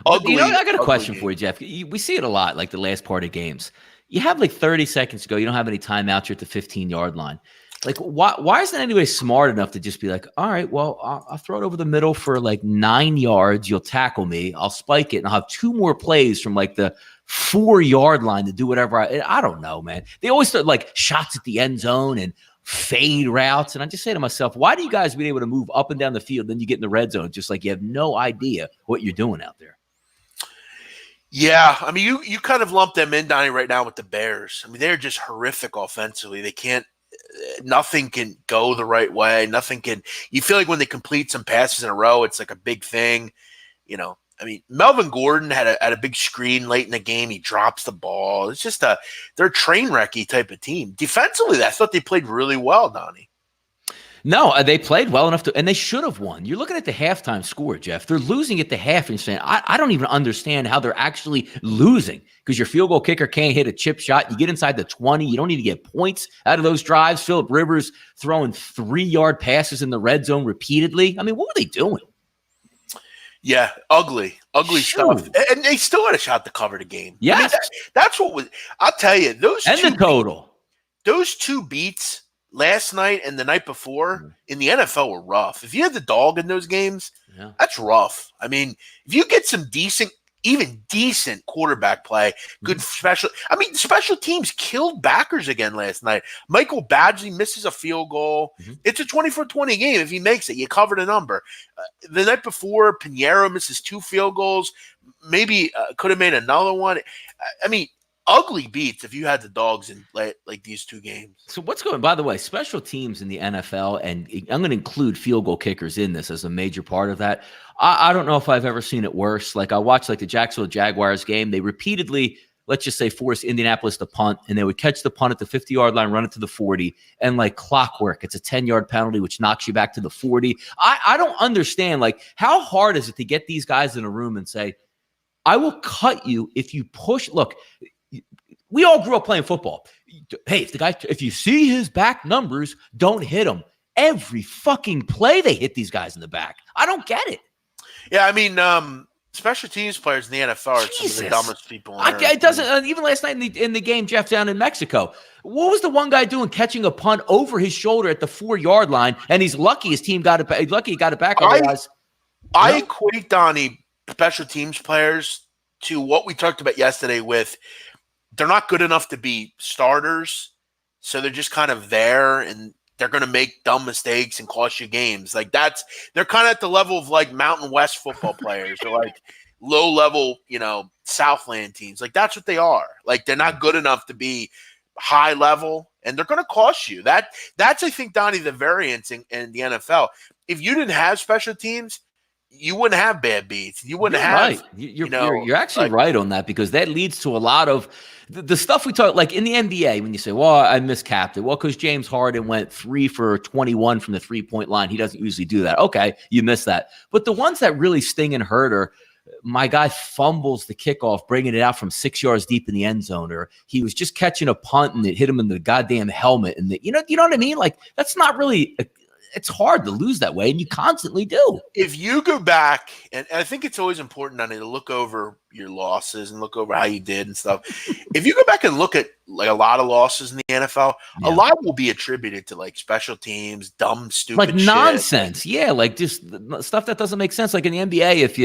Ugly, I got a question for you, Jeff. We see it a lot, like the last part of games. You have like 30 seconds to go. You don't have any timeouts. You're at the 15-yard line. Like, why isn't anybody smart enough to just be like, all right, well, I'll throw it over the middle for like 9 yards. You'll tackle me. I'll spike it, and I'll have 2 more plays from like the 4-yard line to do whatever. I don't know, man. They always start like shots at the end zone and fade routes. And I just say to myself, why do you guys be able to move up and down the field? Then you get in the red zone, just like you have no idea what you're doing out there. Yeah, I mean, you kind of lump them in, Donnie, right now with the Bears. I mean, they're just horrific offensively. They can't. Nothing can go the right way. Nothing can. You feel like when they complete some passes in a row, it's like a big thing. You know, I mean, Melvin Gordon had a big screen late in the game. He drops the ball. It's just they're a train wrecky type of team. Defensively, I thought they played really well, Donnie. No, they played well enough and they should have won. You're looking at the halftime score, Jeff. They're losing at the half, and you're saying, I don't even understand how they're actually losing because your field goal kicker can't hit a chip shot. You get inside the 20. You don't need to get points out of those drives. Phillip Rivers throwing 3-yard passes in the red zone repeatedly. I mean, what were they doing? Yeah, ugly stuff. And they still had a shot to cover the game. Yes. I mean, that's what was – I'll tell you, those the total. Those 2 beats – last night and the night before in the NFL were rough. If you had the dog in those games, that's rough. I mean, if you get some even decent quarterback play, good special teams killed backers again last night. Michael Badgley misses a field goal. It's a 24-20 game. If he makes it, you cover the number. The night before, Pinheiro misses 2 field goals. Maybe could have made another one. I mean, ugly beats if you had the dogs in like these 2 games. So what's going, by the way, special teams in the NFL, and I'm going to include field goal kickers in this as a major part of that. I don't know if I've ever seen it worse. Like I watched like the Jacksonville Jaguars game. They repeatedly, let's just say, forced Indianapolis to punt, and they would catch the punt at the 50-yard line, run it to the 40, and like clockwork, it's a 10-yard penalty, which knocks you back to the 40. I don't understand, like, how hard is it to get these guys in a room and say, I will cut you if you push. Look, we all grew up playing football. Hey, if you see his back numbers, don't hit him. Every fucking play they hit these guys in the back. I don't get it. Yeah, I mean, special teams players in the NFL are some of the dumbest people. It doesn't. Even last night in the game, Jeff, down in Mexico, what was the one guy doing catching a punt over his shoulder at the 4-yard line? And he's lucky his team got it. He's lucky he got it back. Otherwise, I equate, Donnie, special teams players to what we talked about yesterday with. They're not good enough to be starters, so they're just kind of there, and they're going to make dumb mistakes and cost you games. Like they're kind of at the level of like Mountain West football players, or like low level, Southland teams. Like that's what they are. Like they're not good enough to be high level, and they're going to cost you. That's I think, Donnie, the variance in the NFL. If you didn't have special teams, you wouldn't have bad beats. You wouldn't have. Right. You're actually right on that, because that leads to a lot of the stuff we talk, like in the NBA, when you say, well, I miscapped it. Well, because James Harden went 3 for 21 from the 3-point line. He doesn't usually do that. Okay, you missed that. But the ones that really sting and hurt are, my guy fumbles the kickoff, bringing it out from 6 yards deep in the end zone, or he was just catching a punt and it hit him in the goddamn helmet. And you know what I mean? Like, that's not really it's hard to lose that way, and you constantly do. If you go back, and I think it's always important, Donnie, to look over your losses and look over how you did and stuff. If you go back and look at like a lot of losses in the NFL, a lot will be attributed to like special teams, dumb, stupid like shit. nonsense. Yeah, like just stuff that doesn't make sense. Like in the NBA, if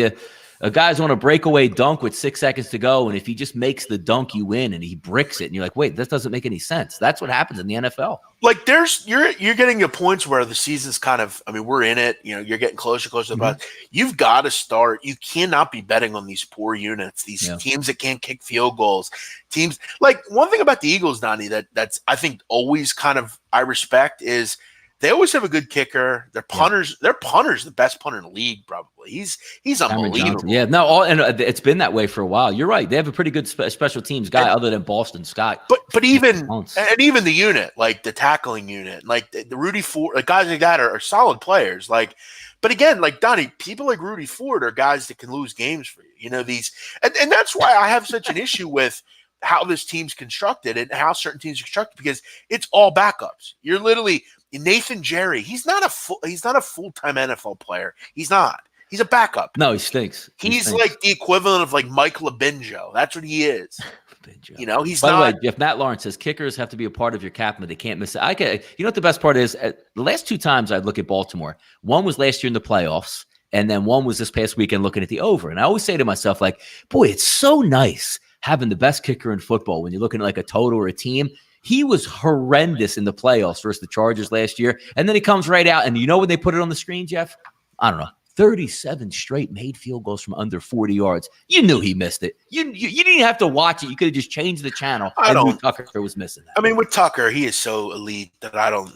a guy's on a breakaway dunk with 6 seconds to go, and if he just makes the dunk, you win, and he bricks it, and you're like, wait, that doesn't make any sense. That's what happens in the NFL. Like you're getting to points where the season's kind of, I mean, we're in it, you're getting closer to the bus. You've got to start. You cannot be betting on these poor units, these teams that can't kick field goals, teams. Like one thing about the Eagles, Donnie, that's I think always kind of I respect is they always have a good kicker. Their punters, their punter's the best punter in the league, probably. He's unbelievable. Yeah, no, and it's been that way for a while. You're right. They have a pretty good special teams guy, other than Boston Scott. But even the unit, like the tackling unit, like the Rudy Ford, like guys like that are solid players. Like, but again, like Donnie, people like Rudy Ford are guys that can lose games for you. These, and that's why I have such an issue with how this team's constructed and how certain teams are constructed, because it's all backups. You're literally Nathan Jerry. He's not a full-time NFL player. He's not. He's a backup. No, he stinks. He's like the equivalent of like Mike Labinjo. That's what he is. He's By not. the way, if Matt Lawrence says kickers have to be a part of your cap, but they can't miss it. You know what the best part is? The last 2 times I look at Baltimore, one was last year in the playoffs, and then one was this past weekend looking at the over. And I always say to myself, like, boy, it's so nice having the best kicker in football when you're looking at like a total or a team. He was horrendous in the playoffs versus the Chargers last year. And then he comes right out. And you know when they put it on the screen, Jeff? I don't know. 37 straight made field goals from under 40 yards. You knew he missed it. You didn't have to watch it. You could have just changed the channel. Tucker was missing that. I mean, with Tucker, he is so elite that I don't,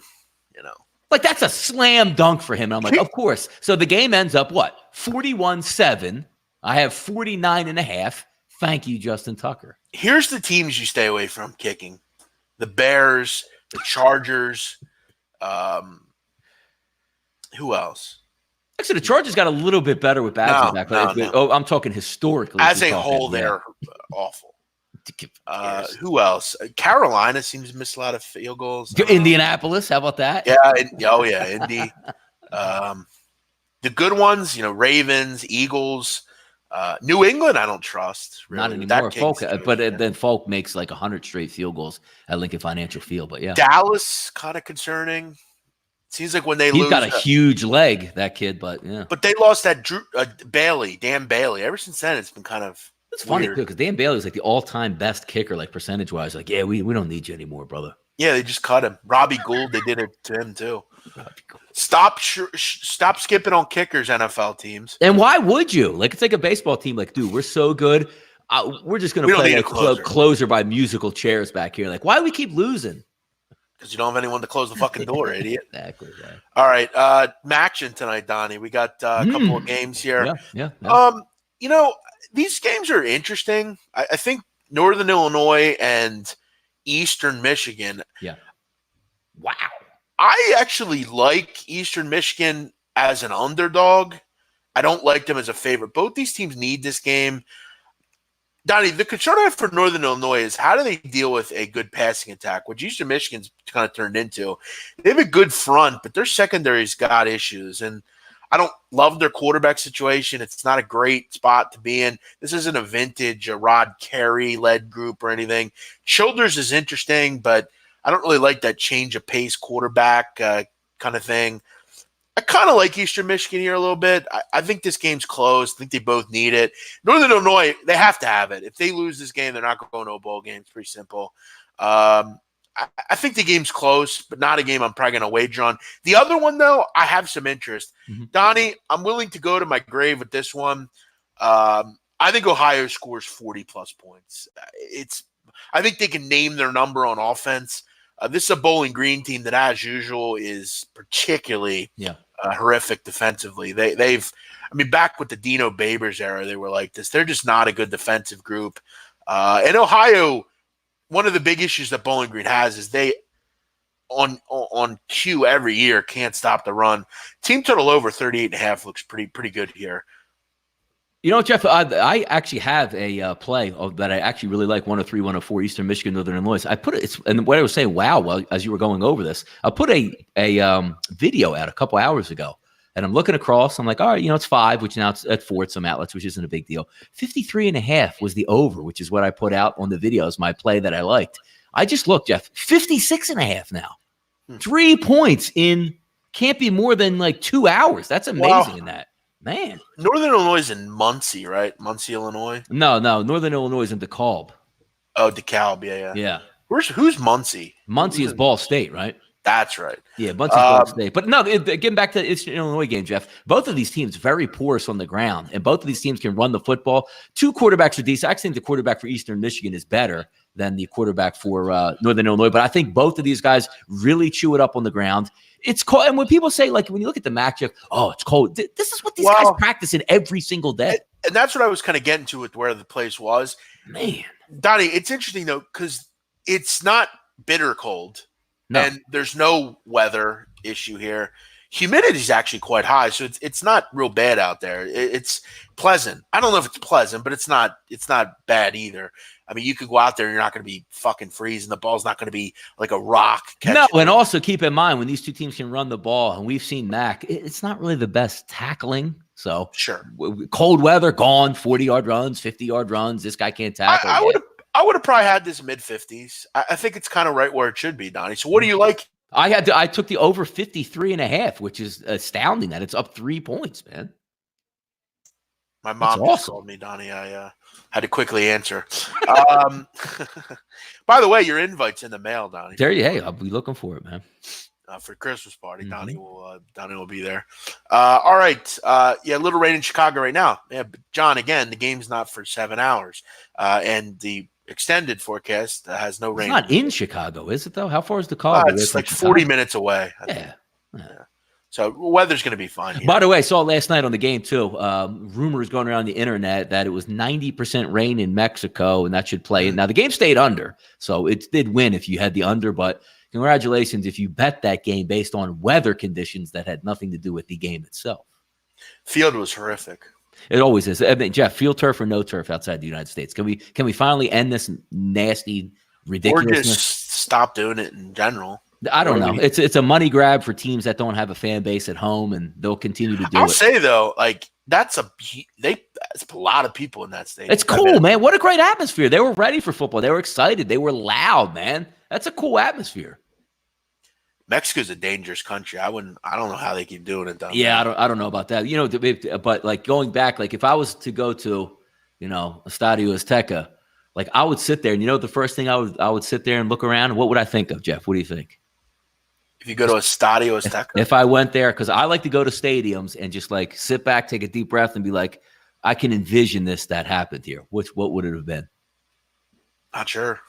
Like, that's a slam dunk for him. And I'm like, of course. So the game ends up what? 41-7. I have 49.5. Thank you, Justin Tucker. Here's the teams you stay away from kicking. The Bears, the Chargers, who else? Actually, the Chargers got a little bit better with Badger back. No. Oh, I'm talking historically. As a whole, they're awful. Who else? Carolina seems to miss a lot of field goals. Indianapolis, how about that? Yeah, Indy. The good ones, Ravens, Eagles. New England, I don't trust. Really. Not anymore. Folk, then Folk makes like 100 straight field goals at Lincoln Financial Field. But yeah, Dallas kind of concerning. Seems like when he's got a huge leg, that kid. But yeah, but they lost that Dan Bailey. Ever since then, it's been kind of. It's funny too, because Dan Bailey is like the all-time best kicker, like percentage wise. Like, yeah, we don't need you anymore, brother. Yeah, they just cut him. Robbie Gould, they did it to him too. Stop skipping on kickers, NFL teams. And why would you? Like, it's like a baseball team. Like, dude, we're so good. We're just going to play a closer by musical chairs back here. Like, why do we keep losing? Because you don't have anyone to close the fucking door, idiot. Exactly. Yeah. All right, matching tonight, Donnie. We got a couple of games here. Yeah. These games are interesting. I think Northern Illinois and Eastern Michigan. Yeah. Wow. I actually like Eastern Michigan as an underdog. I don't like them as a favorite. Both these teams need this game. Donnie, the concern I have for Northern Illinois is how do they deal with a good passing attack, which Eastern Michigan's kind of turned into. They have a good front, but their secondary's got issues, and I don't love their quarterback situation. It's not a great spot to be in. This isn't a vintage Rod Carey-led group or anything. Childers is interesting, but I don't really like that change of pace quarterback kind of thing. I kind of like Eastern Michigan here a little bit. I think this game's close. I think they both need it. Northern Illinois, they have to have it. If they lose this game, they're not going to a bowl game. It's pretty simple. I think the game's close, but not a game I'm probably going to wager on. The other one, though, I have some interest. Mm-hmm. Donnie, I'm willing to go to my grave with this one. I think Ohio scores 40-plus points. I think they can name their number on offense. This is a Bowling Green team that, as usual, is particularly horrific defensively. Back with the Dino Babers era, they were like this. They're just not a good defensive group. And Ohio, one of the big issues that Bowling Green has is they, on cue every year, can't stop the run. Team total over 38.5 looks pretty good here. You know, Jeff, I actually have a play that I actually really like, 103, 104, Eastern Michigan, Northern Illinois. I put it, and what I was saying, wow, well, as you were going over this, I put a video out a couple hours ago, and I'm looking across. I'm like, all right, it's 5, which now it's at 4 at some outlets, which isn't a big deal. 53.5 was the over, which is what I put out on the videos, my play that I liked. I just looked, Jeff, 56.5 now. 3 points in can't be more than like 2 hours. That's amazing in that. Man. Northern Illinois is in Muncie, right? Muncie, Illinois? No. Northern Illinois is in DeKalb. Oh, DeKalb, yeah. Yeah. Who's Muncie? Muncie is Ball State, right? That's right. Yeah, Muncie's Ball State. But no, getting back to the Eastern Illinois game, Jeff, both of these teams very porous on the ground, and both of these teams can run the football. 2 quarterbacks are decent. I actually think the quarterback for Eastern Michigan is better than the quarterback for Northern Illinois, but I think both of these guys really chew it up on the ground. It's cold. And when people say, like, when you look at the matchup, oh, it's cold. This is what these guys practice in every single day. And that's what I was kind of getting to with where the place was. Man. Donnie, it's interesting, though, because it's not bitter cold. No. And there's no weather issue here. Humidity is actually quite high, so it's not real bad out there. It's pleasant. I don't know if it's pleasant, but it's not bad either. I mean, you could go out there and you're not going to be fucking freezing. The ball's not going to be like a rock. No, and also keep in mind when these two teams can run the ball, and we've seen Mac, it's not really the best tackling. So sure, cold weather, gone, 40-yard runs, 50-yard runs. This guy can't tackle. I would have probably had this mid-50s. I think it's kind of right where it should be, Donnie. So what do you like? I took the over 53.5, which is astounding that it's up 3 points, man. My mom just told me, Donnie. I had to quickly answer. By the way, your invite's in the mail, Donnie. Hey, I'll be looking for it, man. For the Christmas party, mm-hmm. Donnie will be there. All right, yeah, a little rain in Chicago right now. Yeah, but John, again, the game's not for 7 hours, and the extended forecast has no rain. It's not in Chicago, is it though? How far is the car? It's like 40 minutes away. I think. Yeah. So weather's going to be fine here. By the way, I saw last night on the game too. Rumors going around the internet that it was 90% rain in Mexico, and that should play. Now the game stayed under, so it did win if you had the under. But congratulations if you bet that game based on weather conditions that had nothing to do with the game itself. Field was horrific. It always is. I mean, Jeff, field turf or no turf outside the United States? Can we finally end this nasty ridiculousness? Or just stop doing it in general? I don't know. It's a money grab for teams that don't have a fan base at home, and they'll continue to do it. I'll say though, like that's a lot of people in that stadium. It's cool, man. What a great atmosphere. They were ready for football. They were excited. They were loud, man. That's a cool atmosphere. Mexico's a dangerous country. I don't know how they keep doing it. Yeah, I don't know about that. But like going back, like if I was to go to, Estadio Azteca, like I would sit there, and the first thing I would sit there and look around. What would I think of, Jeff? What do you think? If you go to Estadio Azteca, if I went there, because I like to go to stadiums and just like sit back, take a deep breath, and be like, I can envision that happened here. What would it have been? Not sure.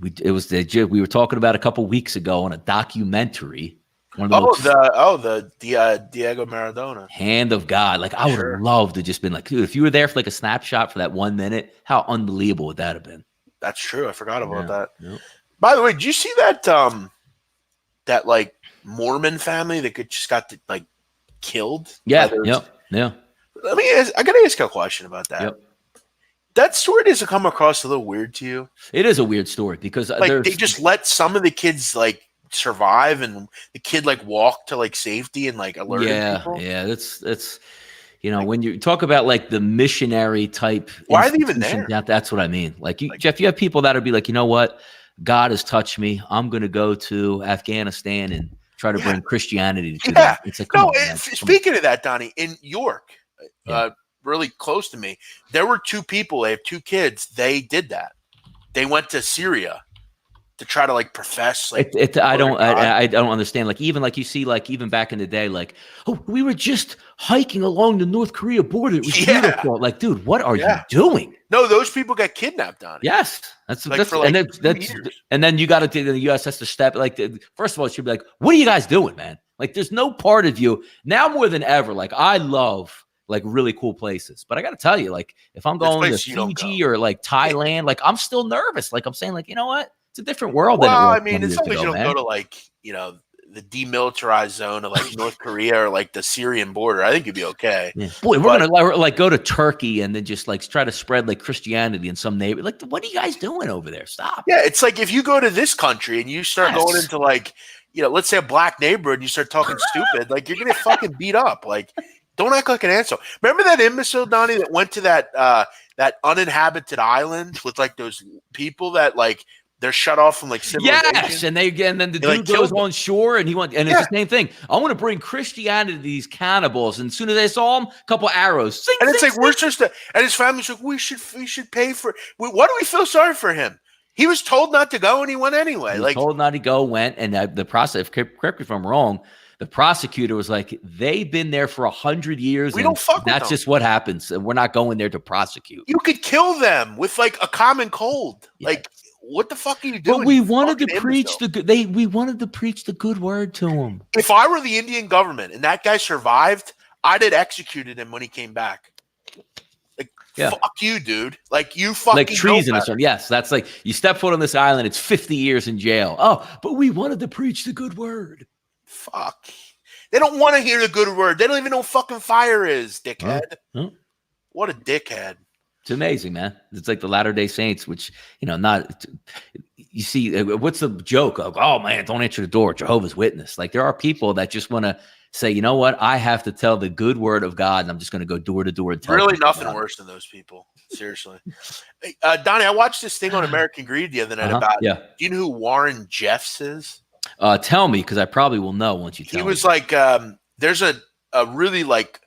We were talking about a couple weeks ago on a documentary. The Diego Maradona, Hand of God. Like I would have loved to just been like, dude, if you were there for like a snapshot for that 1 minute, how unbelievable would that have been? That's true. I forgot about that. Yep. By the way, did you see that that like Mormon family that just got like killed? Yeah. Yeah. I gotta ask you a question about that. Yep. That story doesn't come across a little weird to you? It is a weird story because like they just let some of the kids like survive, and the kid like walk to like safety and like alert people. Yeah, that's when you talk about like the missionary type. Why are they even there? That's what I mean. Like Jeff, you have people that would be like, you know what, God has touched me. I'm going to go to Afghanistan and try to bring Christianity to them. It's like, speaking of that, Donnie, in York. Really close to me, there were 2 people. They have 2 kids. They did that. They went to Syria to try to like profess. Like I don't understand. Like even like you see like even back in the day, like we were just hiking along the North Korea border. It was beautiful. Like, dude, what are you doing? No, those people got kidnapped, Donnie. Yes, and then you got to the U.S. has to step. Like first of all, it should be like, what are you guys doing, man? Like there's no part of you now more than ever. Like I love like really cool places. But I got to tell you, like if I'm going to Fiji or like Thailand, like I'm still nervous. Like I'm saying like, you know what? It's a different world. Well, I mean, as long as you don't go to like, the demilitarized zone of like North Korea or like the Syrian border, I think you'd be okay. Yeah. Boy, we're gonna like go to Turkey and then just like try to spread like Christianity in some neighbor. Like, what are you guys doing over there? Stop. Yeah, it's like if you go to this country and you start going into like, let's say a black neighborhood and you start talking stupid, like you're gonna get fucking beat up. Like, don't act like an asshole. Remember that imbecile, Donnie, that went to that uninhabited island with like those people that like they're shut off from like civilization? Yes, and then the dude goes on shore and it's the same thing. I want to bring Christianity to these cannibals, and as soon as they saw him, a couple arrows. Sing, and it's sing, like we're supposed to, and his family's like, we should pay for. Why do we feel sorry for him? He was told not to go, and he went anyway. He was told not to go, went, and the process. Correct me if I'm wrong. The prosecutor was like, they've been there for 100 years. We don't fuck with them. That's just what happens. And we're not going there to prosecute. You could kill them with like a common cold. Yeah. Like, what the fuck are you doing? But we wanted to preach we wanted to preach the good word to him. If I were the Indian government and that guy survived, I'd have executed him when he came back. Like, fuck you, dude. Like, you fucking like treasonous. Yes, that's like you step foot on this island, it's 50 years in jail. Oh, but we wanted to preach the good word. Fuck. They don't want to hear the good word. They don't even know what fucking fire is, dickhead. Huh? What a dickhead. It's amazing, man. It's like the Latter-day Saints, which, you see, what's the joke of, oh, man, don't answer the door, Jehovah's Witness. Like, there are people that just want to say, you know what, I have to tell the good word of God, and I'm just going to go door to door and tell really nothing worse than those people. Seriously. Hey, Donnie, I watched this thing on American Greed the other night about, do you know who Warren Jeffs is? Tell me, because I probably will know once you tell me. He was like, there's a really like,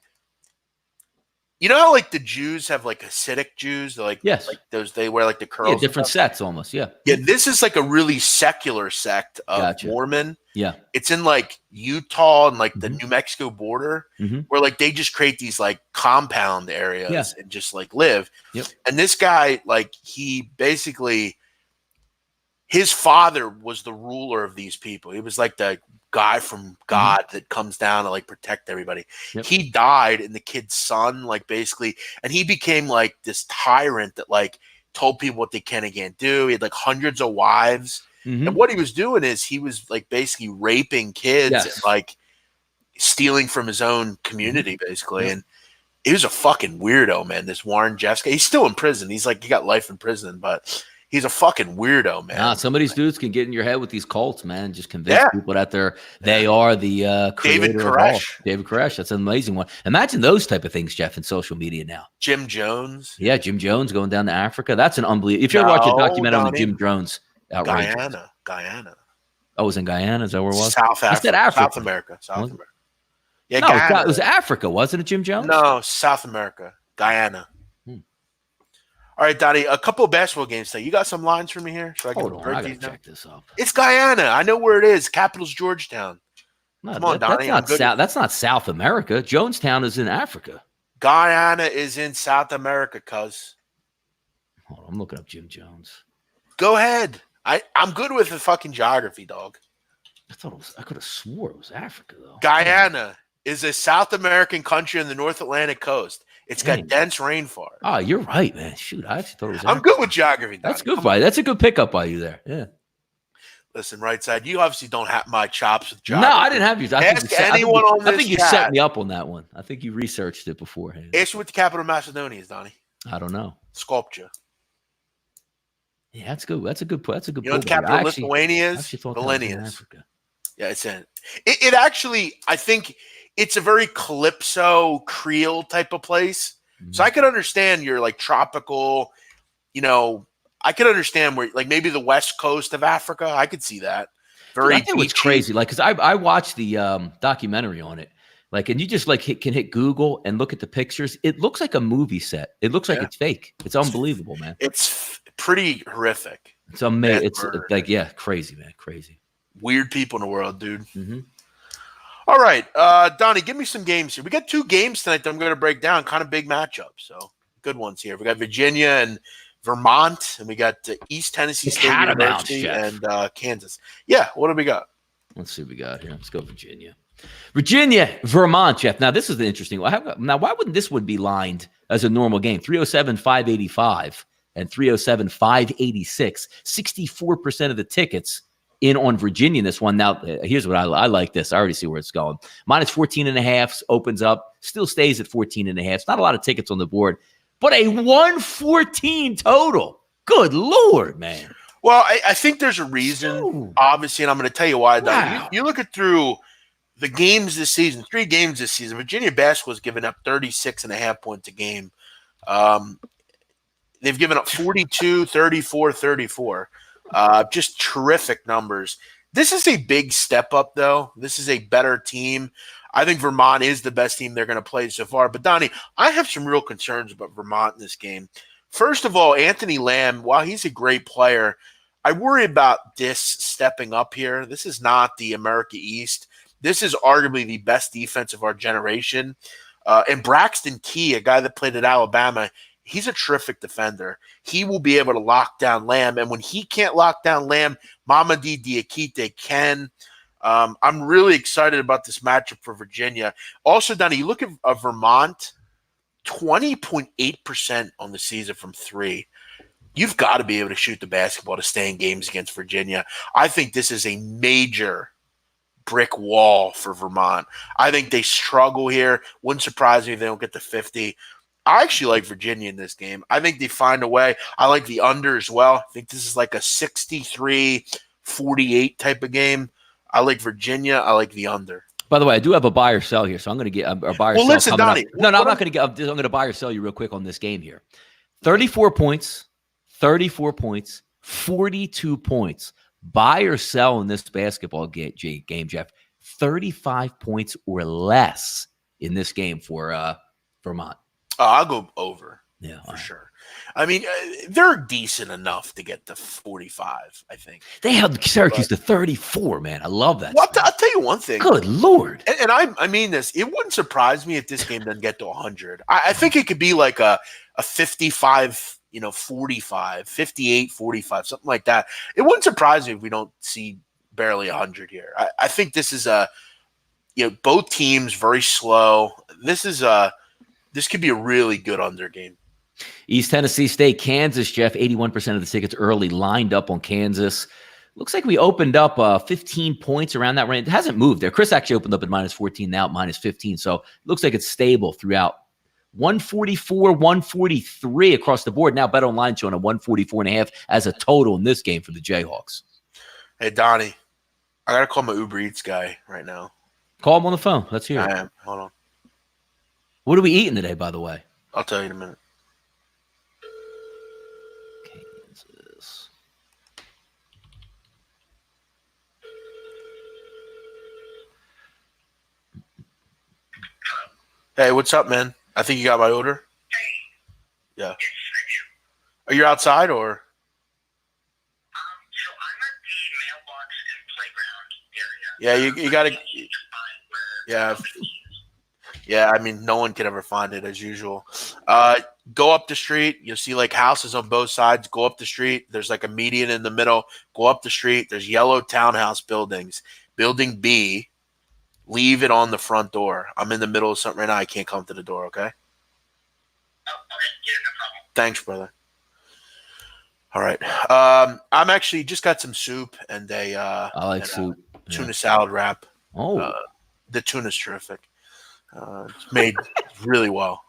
you know how like the Jews have like Hasidic Jews? They're like, yes, like those, they wear like the curls. Yeah, different sets almost. Yeah. Yeah. This is like a really secular sect of Mormon. Yeah. It's in like Utah and like the New Mexico border where like they just create these like compound areas and just like live. Yep. And this guy, like, he basically, his father was the ruler of these people. He was like the guy from God that comes down to like protect everybody. Yep. He died, and the kid's son, like, basically, and he became like this tyrant that like told people what they can and can't do. He had like hundreds of wives. And what he was doing is he was like basically raping kids and like stealing from his own community, basically. And he was a fucking weirdo, man. This Warren Jeffs guy. He's still in prison. He's like, he got life in prison, but he's a fucking weirdo, man. Nah, some of these dudes can get in your head with these cults, man, and just convince people that they are the creator David Koresh. Of all. David Koresh. That's an amazing one. Imagine those type of things, Jeff, in social media now. Jim Jones. Yeah, Jim Jones going down to Africa. That's an unbelievable. If you ever watch a documentary on the Jim Jones outrage. Guyana. Oh, it was in Guyana? Is that where it was? South Africa. I said Africa. South America. Yeah, no, it was Africa, wasn't it, Jim Jones? No, South America. Guyana. All right, Donnie, a couple of basketball games today. You got some lines for me here? So I can I gotta check this up. It's Guyana. I know where it is. Capital's Georgetown. No, come on, Donnie. That's not South America. Jonestown is in Africa. Guyana is in South America, cuz. Hold on, I'm looking up Jim Jones. Go ahead. I'm good with the fucking geography, dog. I could have swore it was Africa, though. Guyana is a South American country on the North Atlantic coast. It's got dense rainforest. Oh, you're right, man. Shoot, I actually thought it was Africa. I'm good with geography, Donnie. That's good, buddy. That's a good pickup by you there. Yeah. Listen, Rightside, you obviously don't have my chops with geography. No, I didn't have you. I think you set me up on that one. I think you researched it beforehand. Ask me what the capital of Macedonia is, Donnie. I don't know. Sculpture. Yeah, that's good. That's a good. You know what the capital of Lithuania is? Vilnius. Yeah, it's in. It actually, I think it's a very Calypso Creole type of place. So I could understand your like tropical, I could understand where like maybe the west coast of Africa. I could see that. I think it's crazy. Like, because I watched the documentary on it. Like, and you just like can hit Google and look at the pictures. It looks like a movie set. It looks like it's fake. It's unbelievable, man. It's pretty horrific. It's amazing. It's like, crazy, man. Crazy. Weird people in the world, dude. All right. Donnie, give me some games here. We got 2 games tonight that I'm going to break down. Kind of big matchups. So good ones here. We got Virginia and Vermont, and we got East Tennessee State University and Kansas. Yeah. What do we got? Let's see what we got here. Let's go Virginia. Vermont, Jeff. Now, this is the interesting one. Now, why wouldn't this one be lined as a normal game? 307-585 and 307-586. 64% of the tickets in on Virginia in this one. Now, here's what I like this. I already see where it's going. Minus 14.5 opens up, still stays at 14.5. It's not a lot of tickets on the board, but a 114 total. Good Lord, man. Well, I think there's a reason, obviously, and I'm going to tell you why. Wow. You look at through the games this season, 3 games this season, Virginia basketball has given up 36.5 points a game. They've given up 42, 34, 34. Just terrific numbers. This is a big step up, though. This is a better team. I think Vermont is the best team they're going to play so far. But, Donnie, I have some real concerns about Vermont in this game. First of all, Anthony Lamb, while he's a great player, I worry about this stepping up here. This is not the America East. This is arguably the best defense of our generation. And Braxton Key, a guy that played at Alabama, he's a terrific defender. He will be able to lock down Lamb. And when he can't lock down Lamb, Mamadi Diakite can. I'm really excited about this matchup for Virginia. Also, Donnie, you look at Vermont, 20.8% on the season from 3. You've got to be able to shoot the basketball to stay in games against Virginia. I think this is a major brick wall for Vermont. I think they struggle here. Wouldn't surprise me if they don't get to 50. I actually like Virginia in this game. I think they find a way. I like the under as well. I think this is like a 63-48 type of game. I like Virginia. I like the under. By the way, I do have a buy or sell here, so I'm going to get a buy or sell. Well, listen, Donnie. No, I'm not going to get. I'm going to buy or sell you real quick on this game here. 34 points, 42 points. Buy or sell in this basketball game, Jeff. 35 points or less in this game for Vermont. I'll go over. Yeah, for sure. I mean, they're decent enough to get to 45, I think. They held Syracuse to 34, man. I love that. Well, I'll tell you one thing. Good Lord. And I mean this. It wouldn't surprise me if this game doesn't get to 100. I think it could be like a 55, 45, 58, 45, something like that. It wouldn't surprise me if we don't see barely 100 here. I think this is both teams very slow. This could be a really good under game. East Tennessee State, Kansas, Jeff, 81% of the tickets early lined up on Kansas. Looks like we opened up 15 points around that range. It hasn't moved there. Chris actually opened up at minus 14, now at minus 15. So it looks like it's stable throughout. 144, 143 across the board. Now Bet Online showing a 144.5 as a total in this game for the Jayhawks. Hey, Donnie, I got to call my Uber Eats guy right now. Call him on the phone. Let's hear it. I am. Hold on. What are we eating today, by the way? I'll tell you in a minute. Kansas. Hey, what's up, man? I think you got my order. Yeah. Yes, I do. Are you outside or? So I'm at the mailbox and playground area. Yeah, you got to. To find where Yeah. the key is. Yeah, I mean, no one can ever find it as usual. Go up the street. You'll see like houses on both sides. Go up the street. There's like a median in the middle. Go up the street. There's yellow townhouse buildings. Building B. Leave it on the front door. I'm in the middle of something right now. I can't come to the door, okay? Oh, okay. Yeah, no problem. Thanks, brother. All right. I'm actually just got some soup and I like soup. Tuna salad wrap. Oh. The tuna's terrific. It's made really well.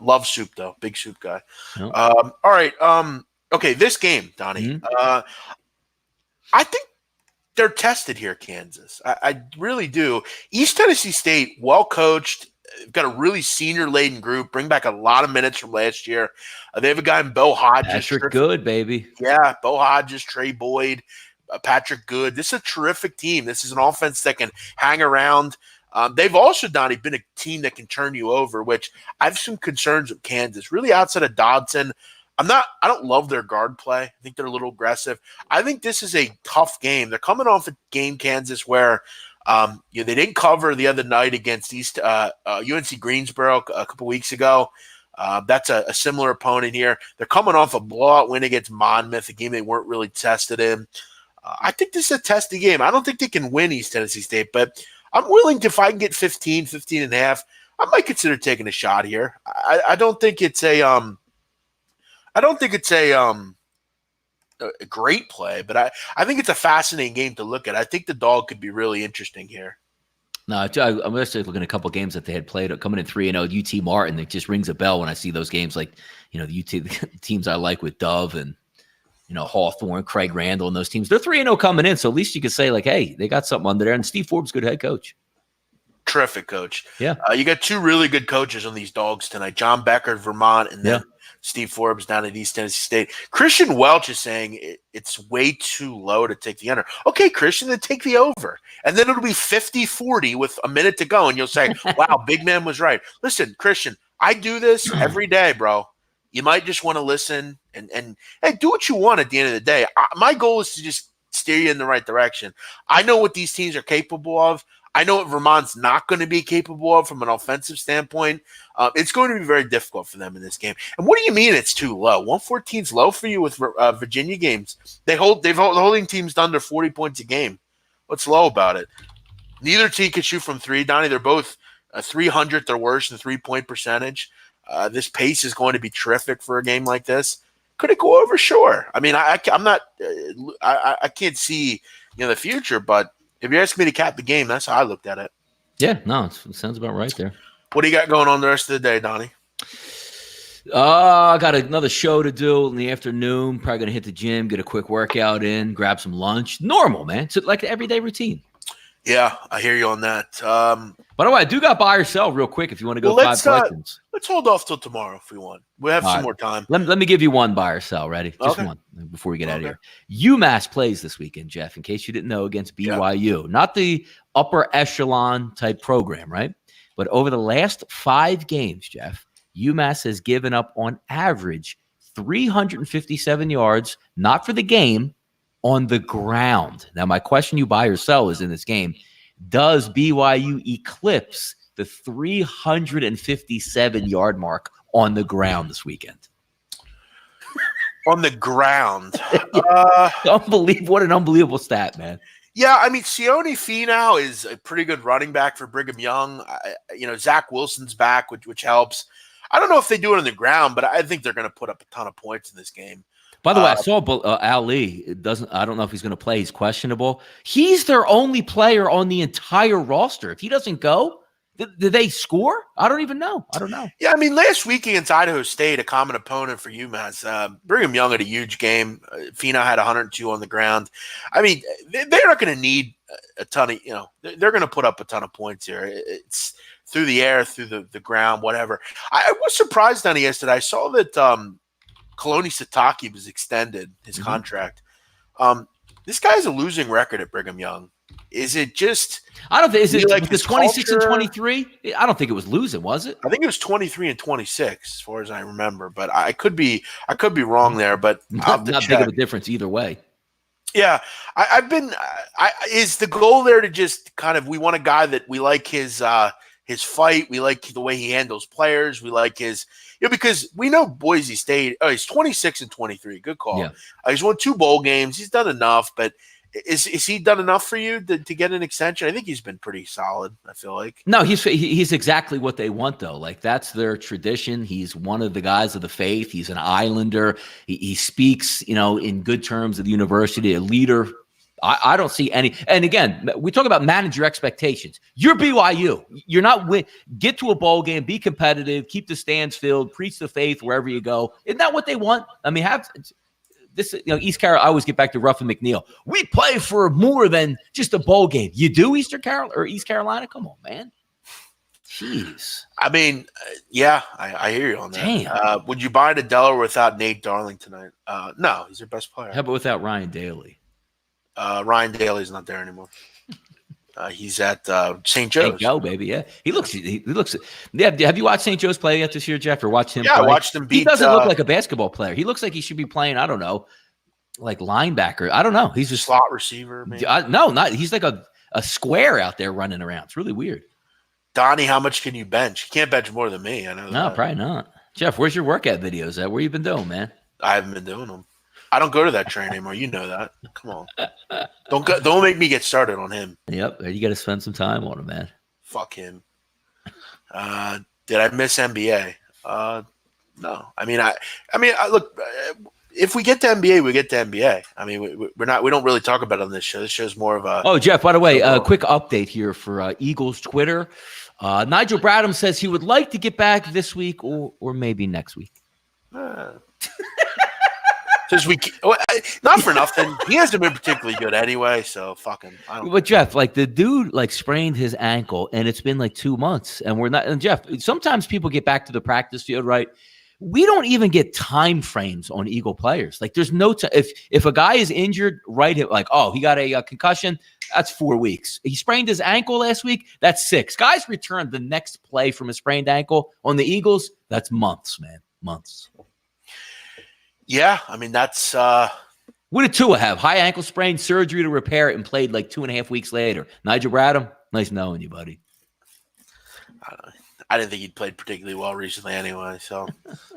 Love soup, though. Big soup guy. Yep. All right. Okay, this game, Donnie. Mhm. I think they're tested here, Kansas. I really do. East Tennessee State, well coached, got a really senior-laden group, bring back a lot of minutes from last year. They have a guy in Bo Hodges. Patrick Good, baby. Yeah, Bo Hodges, Trey Boyd, Patrick Good. This is a terrific team. This is an offense that can hang around. They've also, Donnie, been a team that can turn you over, which I have some concerns with Kansas. Really outside of Dodson, I don't love their guard play. I think they're a little aggressive. I think this is a tough game. They're coming off a game, Kansas, where they didn't cover the other night against UNC Greensboro a couple weeks ago. That's a similar opponent here. They're coming off a blowout win against Monmouth, a game they weren't really tested in. I think this is a testy game. I don't think they can win East Tennessee State, but I'm willing to, if I can get 15 and a half, I might consider taking a shot here. I don't think it's a a great play, but I think it's a fascinating game to look at. I think the dog could be really interesting here. No, I'm actually looking at a couple of games that they had played coming in 3-0. UT Martin, it just rings a bell when I see those games. Like, the UT the teams I like with Dove and Hawthorne, Craig Randall, and those teams. They're 3-0 coming in, so at least you could say like, hey, they got something under there. And Steve Forbes, good head coach. Terrific coach. Yeah, you got two really good coaches on these dogs tonight: John Becker, Vermont, and then Steve Forbes down at East Tennessee State. Christian Welch is saying it's way too low to take the under. Okay, Christian, then take the over. And then it'll be 50-40 with a minute to go. And you'll say, wow, big man was right. Listen, Christian, I do this every day, bro. You might just want to listen and do what you want at the end of the day. My goal is to just steer you in the right direction. I know what these teams are capable of. I know what Vermont's not going to be capable of from an offensive standpoint. It's going to be very difficult for them in this game. And what do you mean it's too low? 114 is low for you with Virginia games. They've holding teams to under 40 points a game. What's low about it? Neither team can shoot from three, Donnie. They're both 300th or worse in three-point percentage. This pace is going to be terrific for a game like this. Could it go over? Sure. I mean, I'm not. I can't see the future, but if you're asking me to cap the game, that's how I looked at it. Yeah, no, it sounds about right there. What do you got going on the rest of the day, Donnie? I got another show to do in the afternoon. Probably going to hit the gym, get a quick workout in, grab some lunch. Normal, man. It's like an everyday routine. Yeah, I hear you on that. By the way, I do got buy or sell real quick if you want to go 5 questions. Let's hold off till tomorrow if we want. We have some more time. Let me give you one buy or sell. Ready? Just one before we get out of here. UMass plays this weekend, Jeff, in case you didn't know, against BYU. Yeah. Not the upper echelon type program, right? But over the last 5 games, Jeff, UMass has given up on average 357 yards, not for the game, on the ground. Now, my question you buy or sell is in this game, does BYU eclipse the 357-yard mark on the ground this weekend? On the ground. What an unbelievable stat, man. Yeah, I mean, Sione Finau is a pretty good running back for Brigham Young. Zach Wilson's back, which helps. I don't know if they do it on the ground, but I think they're going to put up a ton of points in this game. By the way, I saw Ali. I don't know if he's going to play. He's questionable. He's their only player on the entire roster. If he doesn't go, did they score? I don't even know. I don't know. Yeah, I mean, last week against Idaho State, a common opponent for UMass, Brigham Young had a huge game. Finau had 102 on the ground. I mean, they're not going to need a ton of, they're going to put up a ton of points here. It's through the air, through the ground, whatever. I was surprised on yesterday. I saw that Kaloni Sitake was extended his contract. This guy has a losing record at Brigham Young. Is it just? I don't think. Is it like the 26 and 23? I don't think it was losing, was it? I think it was 23 and 26, as far as I remember. But I could be wrong there. But not big of a difference either way. Yeah, is the goal there to just kind of, we want a guy that we like his fight, we like the way he handles players, we like his, because we know Boise State. Oh, he's 26 and 23. Good call. Yeah. He's won 2 bowl games. He's done enough, but is he done enough for you to get an extension? I think he's been pretty solid, I feel like. No, he's exactly what they want, though. Like, that's their tradition. He's one of the guys of the faith. He's an Islander. He speaks, in good terms of the university, a leader. I don't see any. And again, we talk about manage your expectations. You're BYU. You're not get to a bowl game, be competitive, keep the stands filled, preach the faith wherever you go. Isn't that what they want? I mean, this, East Carolina. I always get back to Ruff and McNeil. We play for more than just a bowl game. You do, East Carolina? Come on, man. Jeez. I mean, yeah, I hear you on that. Damn. Would you buy into Delaware without Nate Darling tonight? No, he's their best player. How about without Ryan Daly? Ryan Daly's not there anymore. He's at St. Joe's. St. Joe, baby. Yeah, he looks. Yeah. Have you watched St. Joe's play yet this year, Jeff? Or watched him? Yeah, play? I watched him beat. He doesn't look like a basketball player. He looks like he should be playing. I don't know, like linebacker. I don't know. He's just slot receiver. Maybe. No, not. He's like a square out there running around. It's really weird. Donnie, how much can you bench? You can't bench more than me. I know. No, probably not. Jeff, where's your workout videos at? Where you been doing, man? I haven't been doing them. I don't go to that train anymore. You know that. Come on. Don't make me get started on him. Yep. You got to spend some time on him, man. Fuck him. Did I miss NBA? No. I mean, look, if we get to NBA, we get to NBA. I mean, we don't really talk about it on this show. This show's more of a. Oh, Jeff, by the way, a quick update here for Eagles Twitter. Nigel Bradham says he would like to get back this week or maybe next week. Says not for nothing. He hasn't been particularly good anyway, so fucking. But Jeff, like the dude, like sprained his ankle, and it's been like 2 months, and we're not. And Jeff, sometimes people get back to the practice field, right? We don't even get time frames on Eagle players. Like, there's no if a guy is injured, right? Like, oh, he got a concussion. That's 4 weeks. He sprained his ankle last week. That's 6. Guys returned the next play from a sprained ankle on the Eagles. That's months, man, months. Yeah, I mean that's. What did Tua have? High ankle sprain, surgery to repair it, and played like 2.5 weeks later. Nigel Bradham, nice knowing you, buddy. I didn't think he'd played particularly well recently anyway, so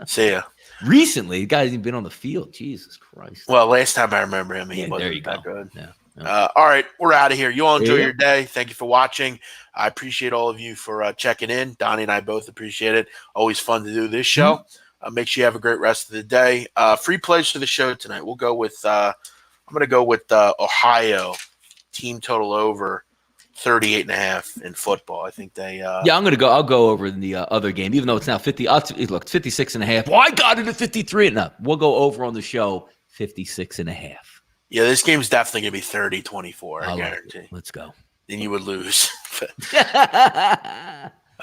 see ya. Recently, the guy's even been on the field. Jesus Christ. Well, last time I remember him, he wasn't there you that go. good. Yeah. All right, we're out of here. You all enjoy your day. Thank you for watching. I appreciate all of you for checking in. Donnie and I both appreciate it. Always fun to do this show. Make sure you have a great rest of the day. Free pledge to the show tonight. We'll go with I'm going to go with Ohio team total over 38.5 in football. I think they yeah, I'm going to go. I'll go over in the other game, even though it's now 50. Look, 56.5. Well, I got it at 53. No, we'll go over on the show 56.5. Yeah, this game's definitely going to be 30-24. I guarantee. Let's go. Then you would lose.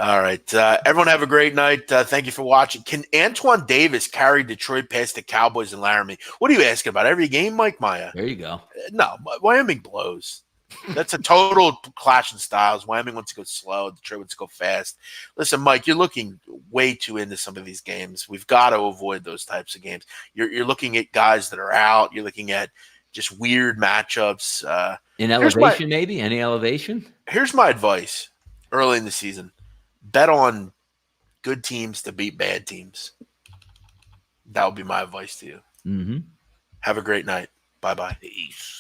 All right. Everyone have a great night. Thank you for watching. Can Antoine Davis carry Detroit past the Cowboys and Laramie? What are you asking about? Every game, Mike Maya? There you go. No, Wyoming blows. That's a total clash in styles. Wyoming wants to go slow. Detroit wants to go fast. Listen, Mike, you're looking way too into some of these games. We've got to avoid those types of games. You're looking at guys that are out. You're looking at just weird matchups. In elevation, maybe? Any elevation? Here's my advice early in the season. Bet on good teams to beat bad teams. That would be my advice to you. Mm-hmm. Have a great night. Bye-bye. Peace.